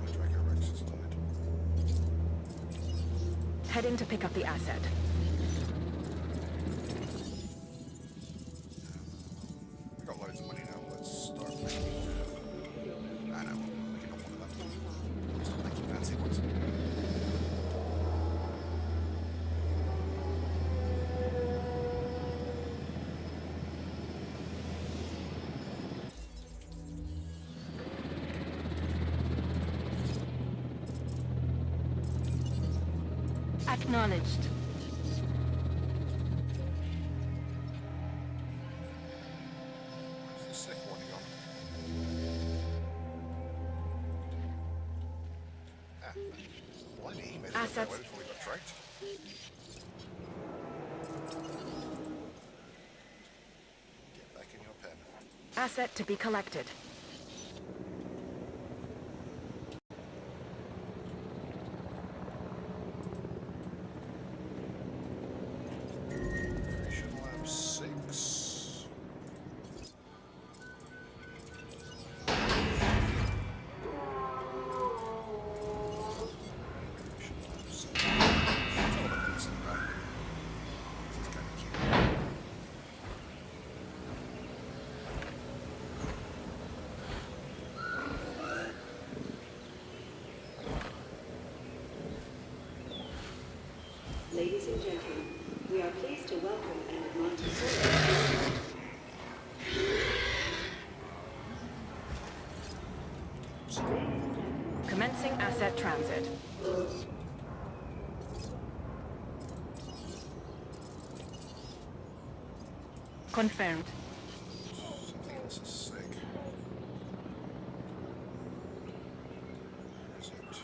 My Dracorex has died. Heading to pick up the asset. We got loads of money now. Let's start making. I know. We can afford that. Start making fancy ones. Acknowledged. Where's the sick one gone? Ah, blimey, he made it Assets. that way before we got tracked. Get back in your pen. Asset to be collected. Creation Lab 6. Creation Lab 6. It's all about this, right? This is kind of cute. Ladies and gentlemen, we are pleased to welcome an Montosaurus. Commencing asset transit. Confirmed. Something else is sick. Where is it?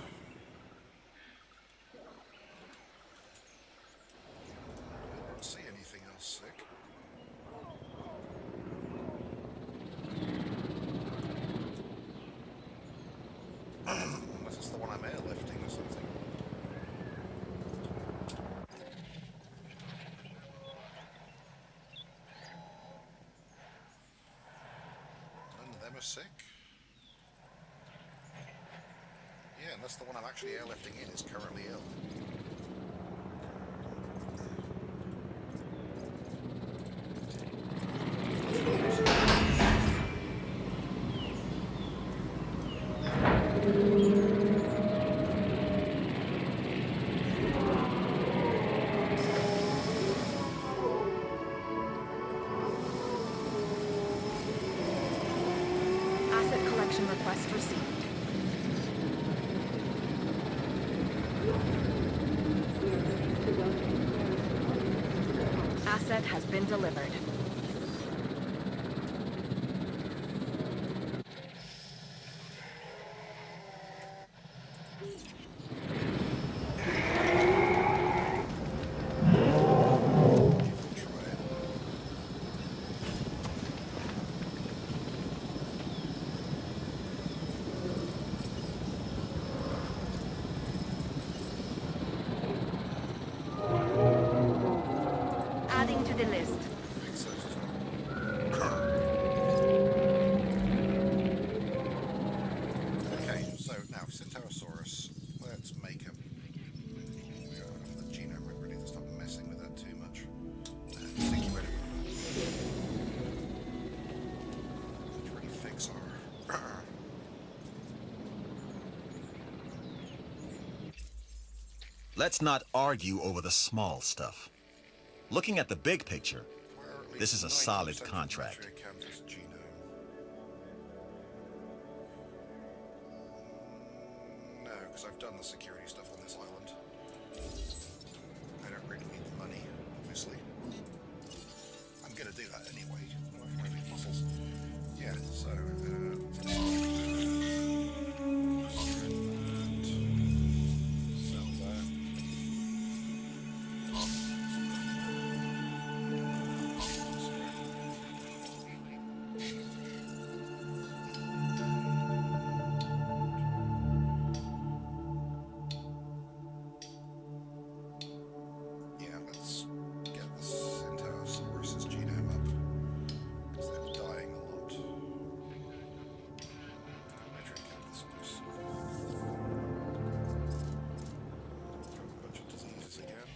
I don't see anything else sick. Unless it's the one I'm airlifting or something. None of them are sick. Yeah, unless the one I'm actually airlifting in is currently ill. Asset collection request received. We are pleased to welcome Parasaurus. asset has been delivered. Adding to the list. Okay, so now Centaurosaurus. Let's make him. The genome, we really need to stop messing with that too much. I think you better really fix our. Let's not argue over the small stuff. Looking at the big picture, this is a solid contract. No, because I've done the security stuff on this island. I don't really need the money, obviously. I'm going to do that anyway. I find these fossils. Yeah, so. Sell that. Yeah, let's get the Centaurosaurus' genome up, because they're dying a lot. Throw a bunch of diseases again.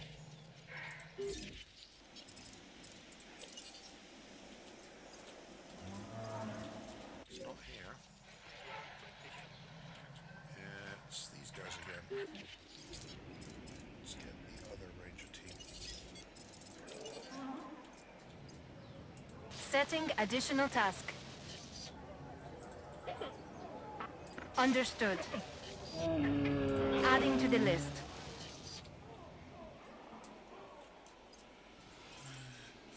It's not here. It's these guys again. Let's get the other ranger team. Setting additional task. Understood. Adding to the list.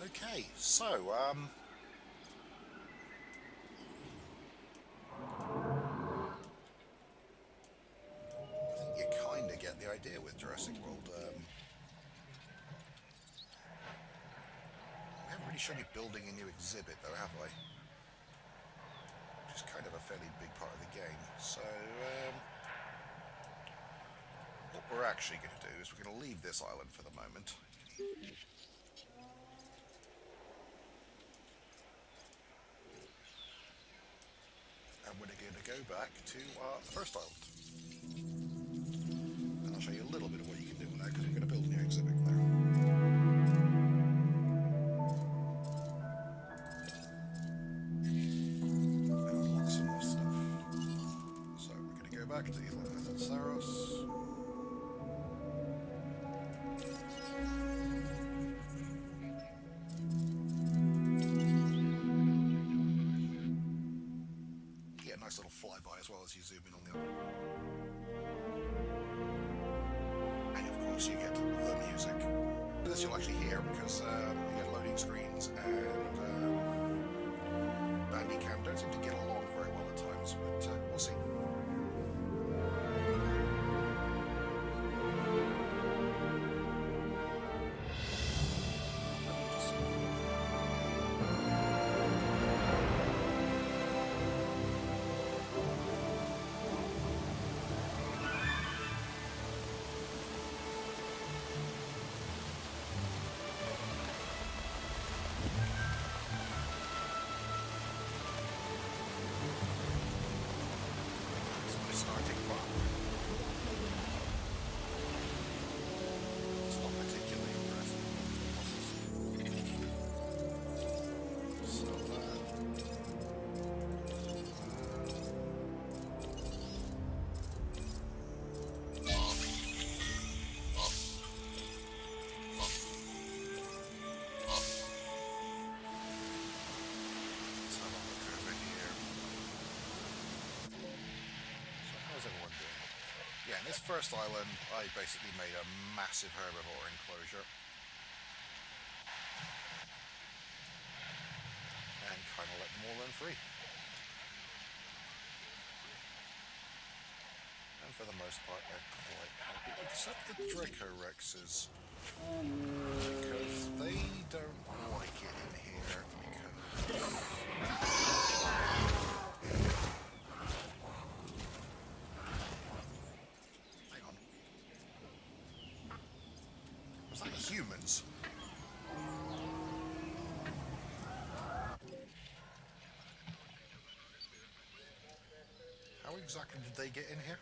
Okay, so, I think you kind of get the idea with Jurassic World. I haven't really shown you building a new exhibit, though, have I? Which is kind of a fairly big part of the game. So, what we're actually going to do is we're going to leave this island for the moment. And we're going to go back to the first island. And I'll show you a little bit of what you can do with that, because we're going to build a new exhibit there. And unlock some more stuff. So we're going to go back to Dinosaurs. Nice little flyby as well as you zoom in on the other. And of course you get the music. This you'll actually hear because you get loading screens and Bandicam don't seem to get along very well at times, but we'll see. Starting prop. It's not particularly impressive. So let's have a look over here. How's everyone doing? Yeah, in this first island, I basically made a massive herbivore enclosure. more than free. And for the most part, they're quite happy, except the Dracorexes. Because they don't like it in here, because... Hang on. Was that humans? How exactly did they get in here?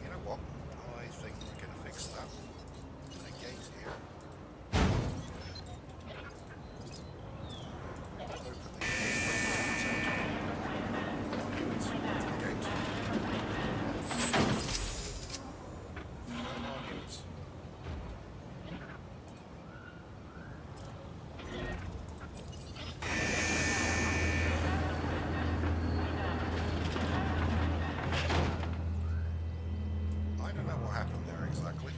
You know what? I think we're going to fix that. A gate here. Open the gate. Come on, units. I don't know what happened there exactly.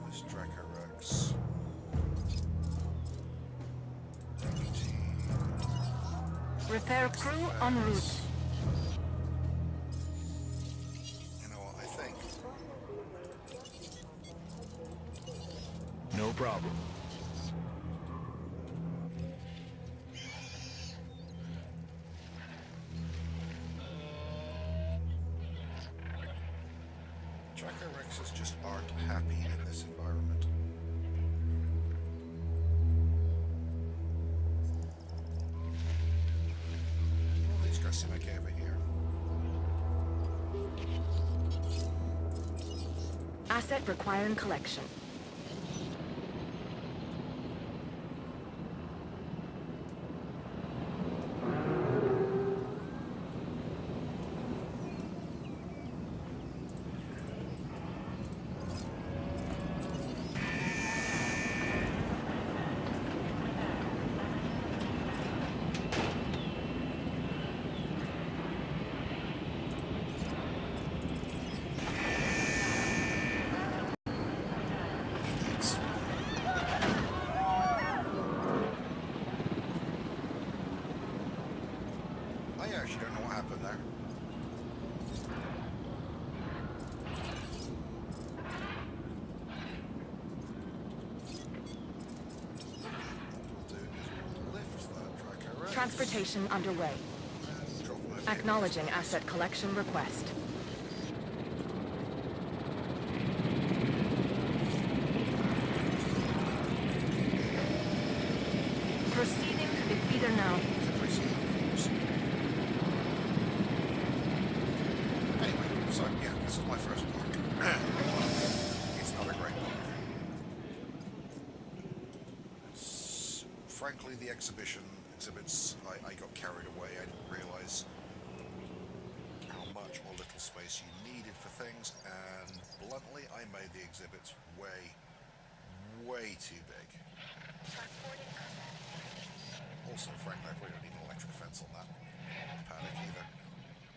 This Dracorex. Repair crew en route. You know what, I think No problem. Dracorexes just aren't happy in this environment. Well, these guys seem okay over here. Asset requiring collection. I actually don't know what happened there. What we'll do is we'll lift that Dracorex. Transportation underway. And drop them over here. Acknowledging asset collection request. Proceeding to the feeder now. Anyway, so yeah, this is my first park. It's not a great park. Frankly, the exhibits, I got carried away. I didn't realise how much or little space you needed for things, and bluntly, I made the exhibits way too big. Also, frankly, I probably don't need an electric fence on that paddock either.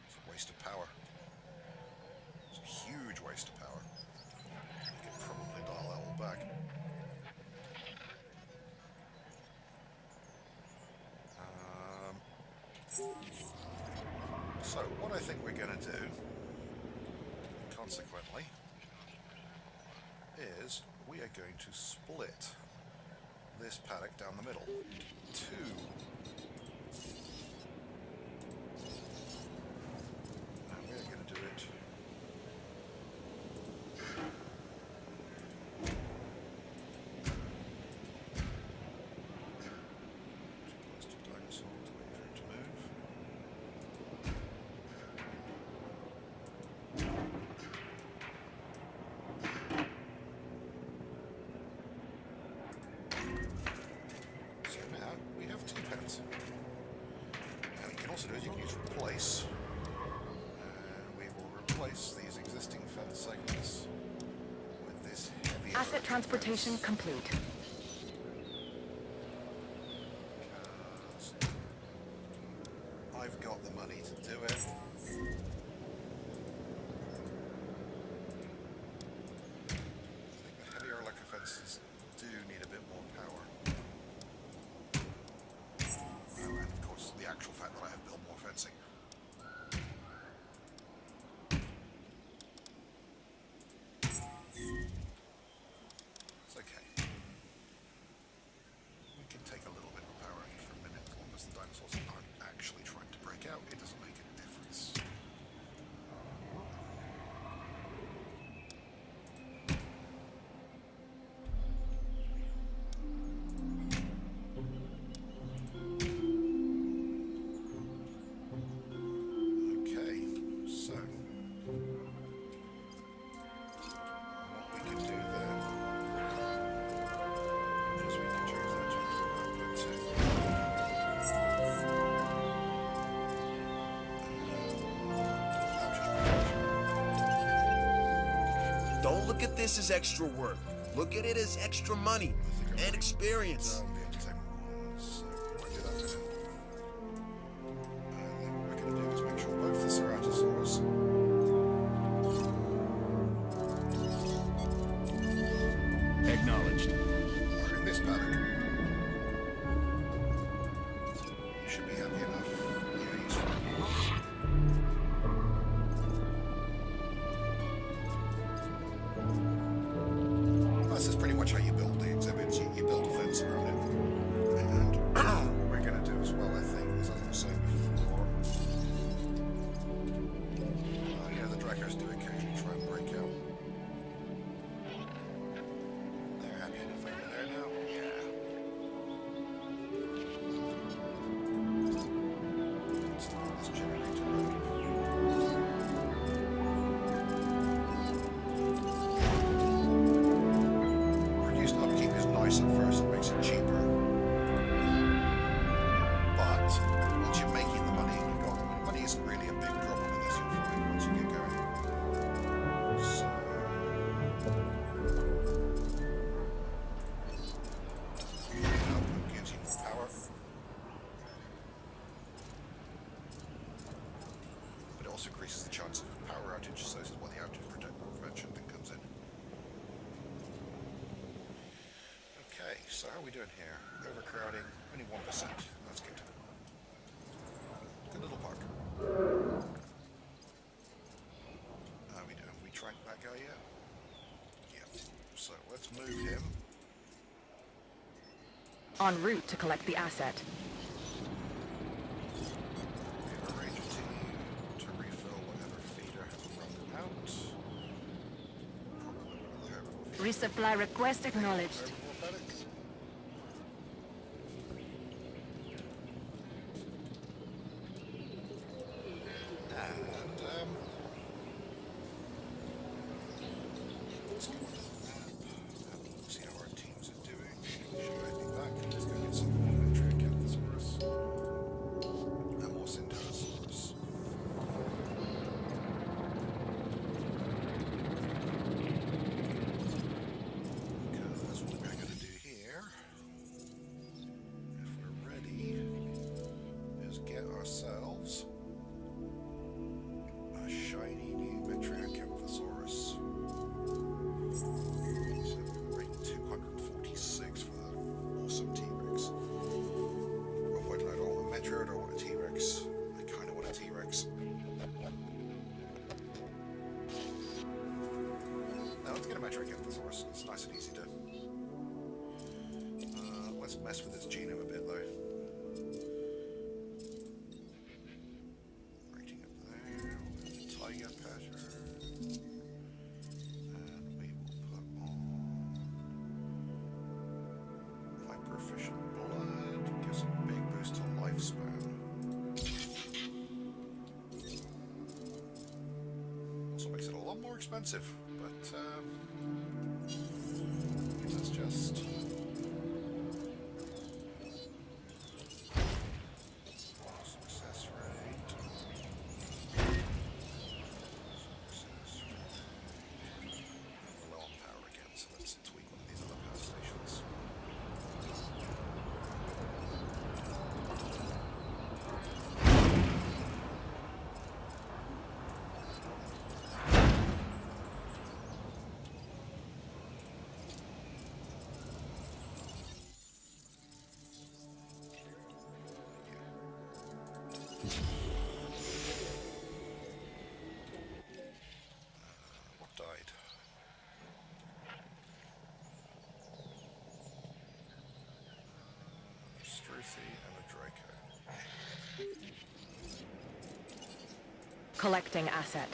It's a waste of power. It's a huge waste of power. You could probably dial that all back. So, what I think we're going to do, consequently, is we are going to split this paddock down the middle. And we're going to do it too close to dinosaur to wait for it to move. So now we have two pens. And what you can also do is you can use replace replace these existing fence segments with this heavy Asset transportation fence. complete. Because I've got the money to do it. I think the heavier electric fences do need a bit more power. Oh, and of course the actual fact that I have built more fencing. It's okay. We can take a little bit of power out for a minute, as long as the dinosaurs aren't actually trying to break out. It doesn't make a difference. Okay, so what we can do then is we can change that to output to Don't look at this as extra work. Look at it as extra money and experience. That'll be entertainment one, so we'll do that to him. And then what we're going to do is make sure both the Ceratosaurs Acknowledged. are in this paddock. You should be happy enough. Yeah, he's fine. This is pretty much how you build the exhibits. You build a fence around it. And what we're going to do as well, I think, is, as I was saying before, yeah, the Drakkars do occasionally try and break out. They're happy enough over there now? Yeah. Let's put this generator running. Reduced upkeep is nice at first, it makes it cheaper. But once you're making the money, you've got money isn't really a big problem in this, you'll find, once you get going. So output gives you more power. But it also increases the chance of power outage, so this is why the outage prevention thing comes in. Okay, so how are we doing here? Overcrowding, only 1%. That's good. Good little park. How are we doing? Have we tracked that guy yet? Yeah. So let's move him. En route to collect the asset. Arrange a team to refill whatever feeder has run out. Probably another herbivore feeder. Resupply request acknowledged. Herbivore paddock. And let's go into the map. Have a look, see how our teams are doing. Should I be back? Let's go get some more Metriacanthosaurus and more Synderosaurus. Because what we're going to do here, if we're ready, is get ourselves a shiny new Metriacanthosaurus. So we're rating 246 for the awesome T-Rex. Well, why don't I want a Metro? I don't want a T-Rex. I kind of want a T-Rex. Now let's get a Metriacanthosaurus. It's nice and easy to. Let's mess with its genome a bit though. Rating up there. We'll put a tiger pattern. And we will put on hyper-efficient blood. Gives a big boost to lifespan. Also makes it a lot more expensive, but let's just success rate. Success Collecting asset.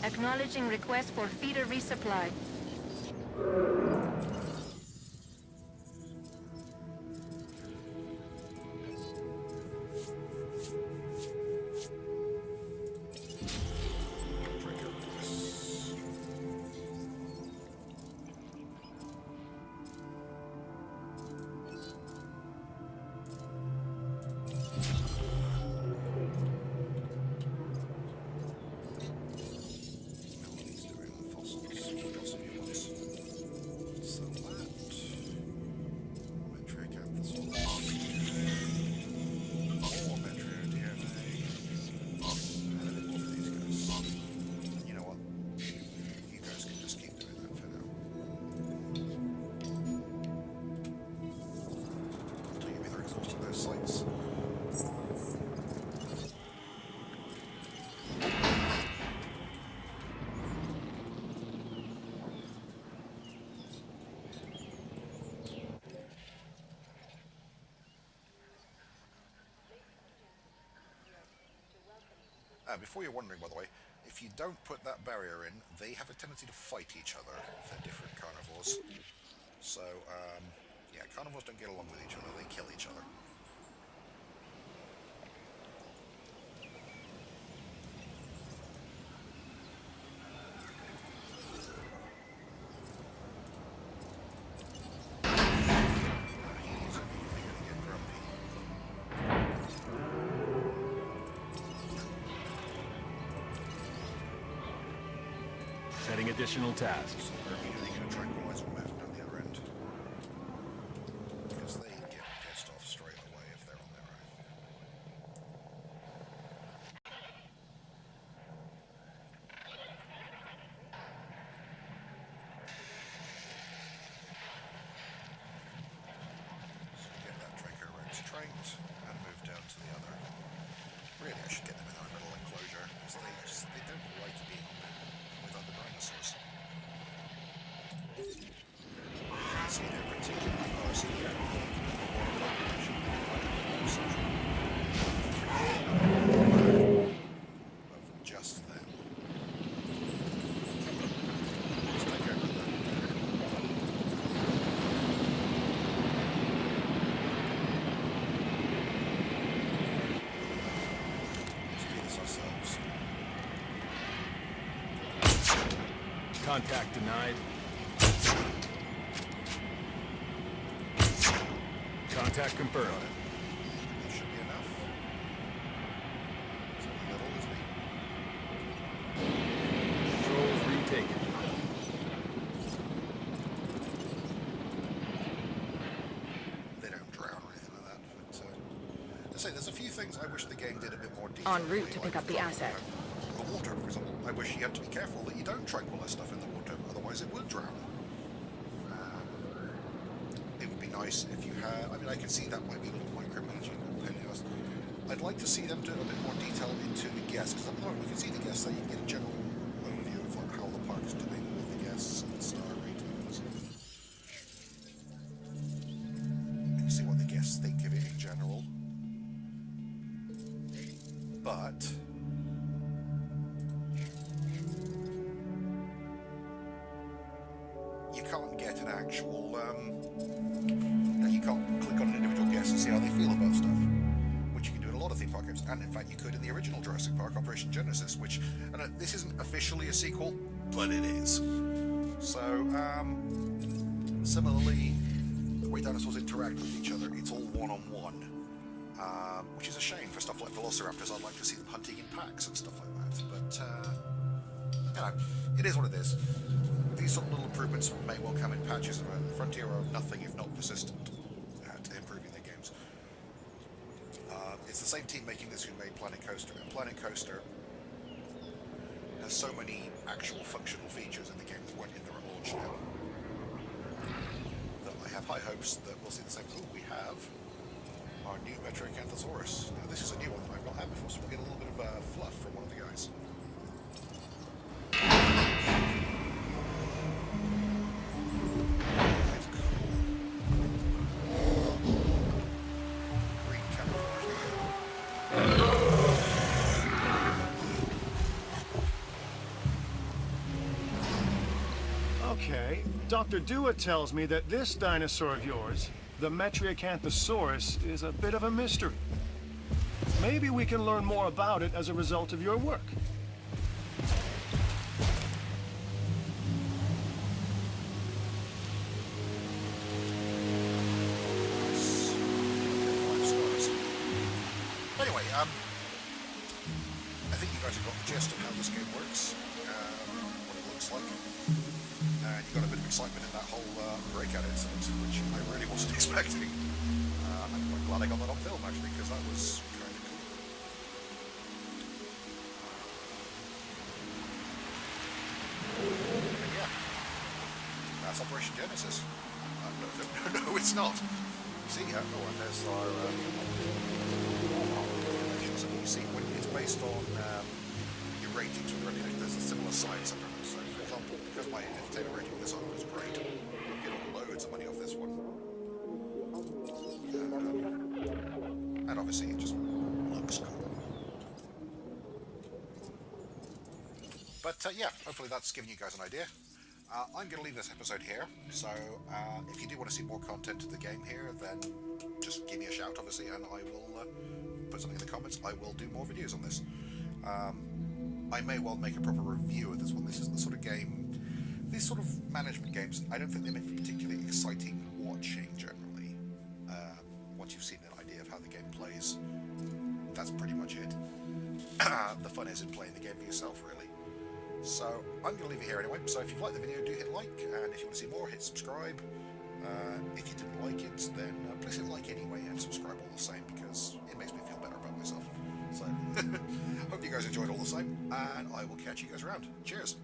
Acknowledging request for feeder resupply. Before you're wondering, by the way, if you don't put that barrier in, they have a tendency to fight each other if they're different carnivores. So, yeah, carnivores don't get along with each other, they kill each other. Setting additional tasks. They're immediately going to tranquilize them down the other end. Because they get pissed off straight away if they're on their own. So get that Draco Rex trained and move down to the other. Really, I should get them in our little enclosure because they don't like being on there with other dinosaurs. See, they're particularly close in here. Of just them. Let's take over them. Let's do this ourselves. Contact denied. Contact confirmed. That should be enough. It's a little, isn't he? Controls retaken. They don't drown or anything like that. But, I say, there's a few things I wish the game did a bit more detail. En route to pick up the asset. The water, for example. I wish you had to be careful that you don't tranquilize stuff in the water, otherwise it will drown. It would be nice if you had. I mean, I can see that might be a little micromanaging. I'd like to see them do a bit more detail into the guests, because at the moment we can see the guests, so you can get a general overview of like, how the park is doing with the guests and the star ratings. And you see what the guests think of it in general. But you can't get an actual, you can't click on an individual guest and see how they feel about stuff, which you can do in a lot of theme park games, and in fact you could in the original Jurassic Park Operation Genesis, which, and this isn't officially a sequel, but it is. So, similarly, the way dinosaurs interact with each other, it's all one-on-one, which is a shame for stuff like Velociraptors. I'd like to see them hunting in packs and stuff like that, but, you know, it is what it is. These sort of little improvements may well come in patches, and Frontier are nothing if not persistent at improving their games. It's the same team making this who made Planet Coaster, and Planet Coaster has so many actual functional features in the game that weren't in there at launch now, that I have high hopes that we'll see the same. Oh, we have our new Metriacanthosaurus. Now this is a new one that I've not had before, so we'll get a little bit of fluff from one of the guys. That's cool. Dr. Dewar tells me that this dinosaur of yours, the Metriacanthosaurus, is a bit of a mystery. Maybe we can learn more about it as a result of your work. Anyway, I think you guys have got the gist of how this game works, what it looks like, and you got a bit of excitement in that whole breakout incident, which I really wasn't expecting. I'm quite glad I got that on film, actually, because that was kind of cool. And yeah, that's Operation Genesis. No, it's not. See, oh, and there's our... So you see, when it's based on your ratings with Ready, there's a similar sign sometimes. So, for example, because my entertainer rating on this one was great, I get loads of money off this one. And obviously, it just looks cool. But yeah, hopefully that's given you guys an idea. I'm going to leave this episode here, so if you do want to see more content of the game here, then just give me a shout, obviously, and I will put something in the comments. I will do more videos on this. I may well make a proper review of this one. This is the sort of game, these sort of management games, I don't think they're particularly exciting watching generally. Once you've seen an idea of how the game plays, that's pretty much it. The fun is in playing the game for yourself, really. So I'm going to leave it here anyway. So if you've liked the video, do hit like, and if you want to see more, hit subscribe. If you didn't like it, then please hit like anyway and subscribe all the same, because it makes me feel better about myself. So hope you guys enjoyed all the same, and I will catch you guys around. Cheers.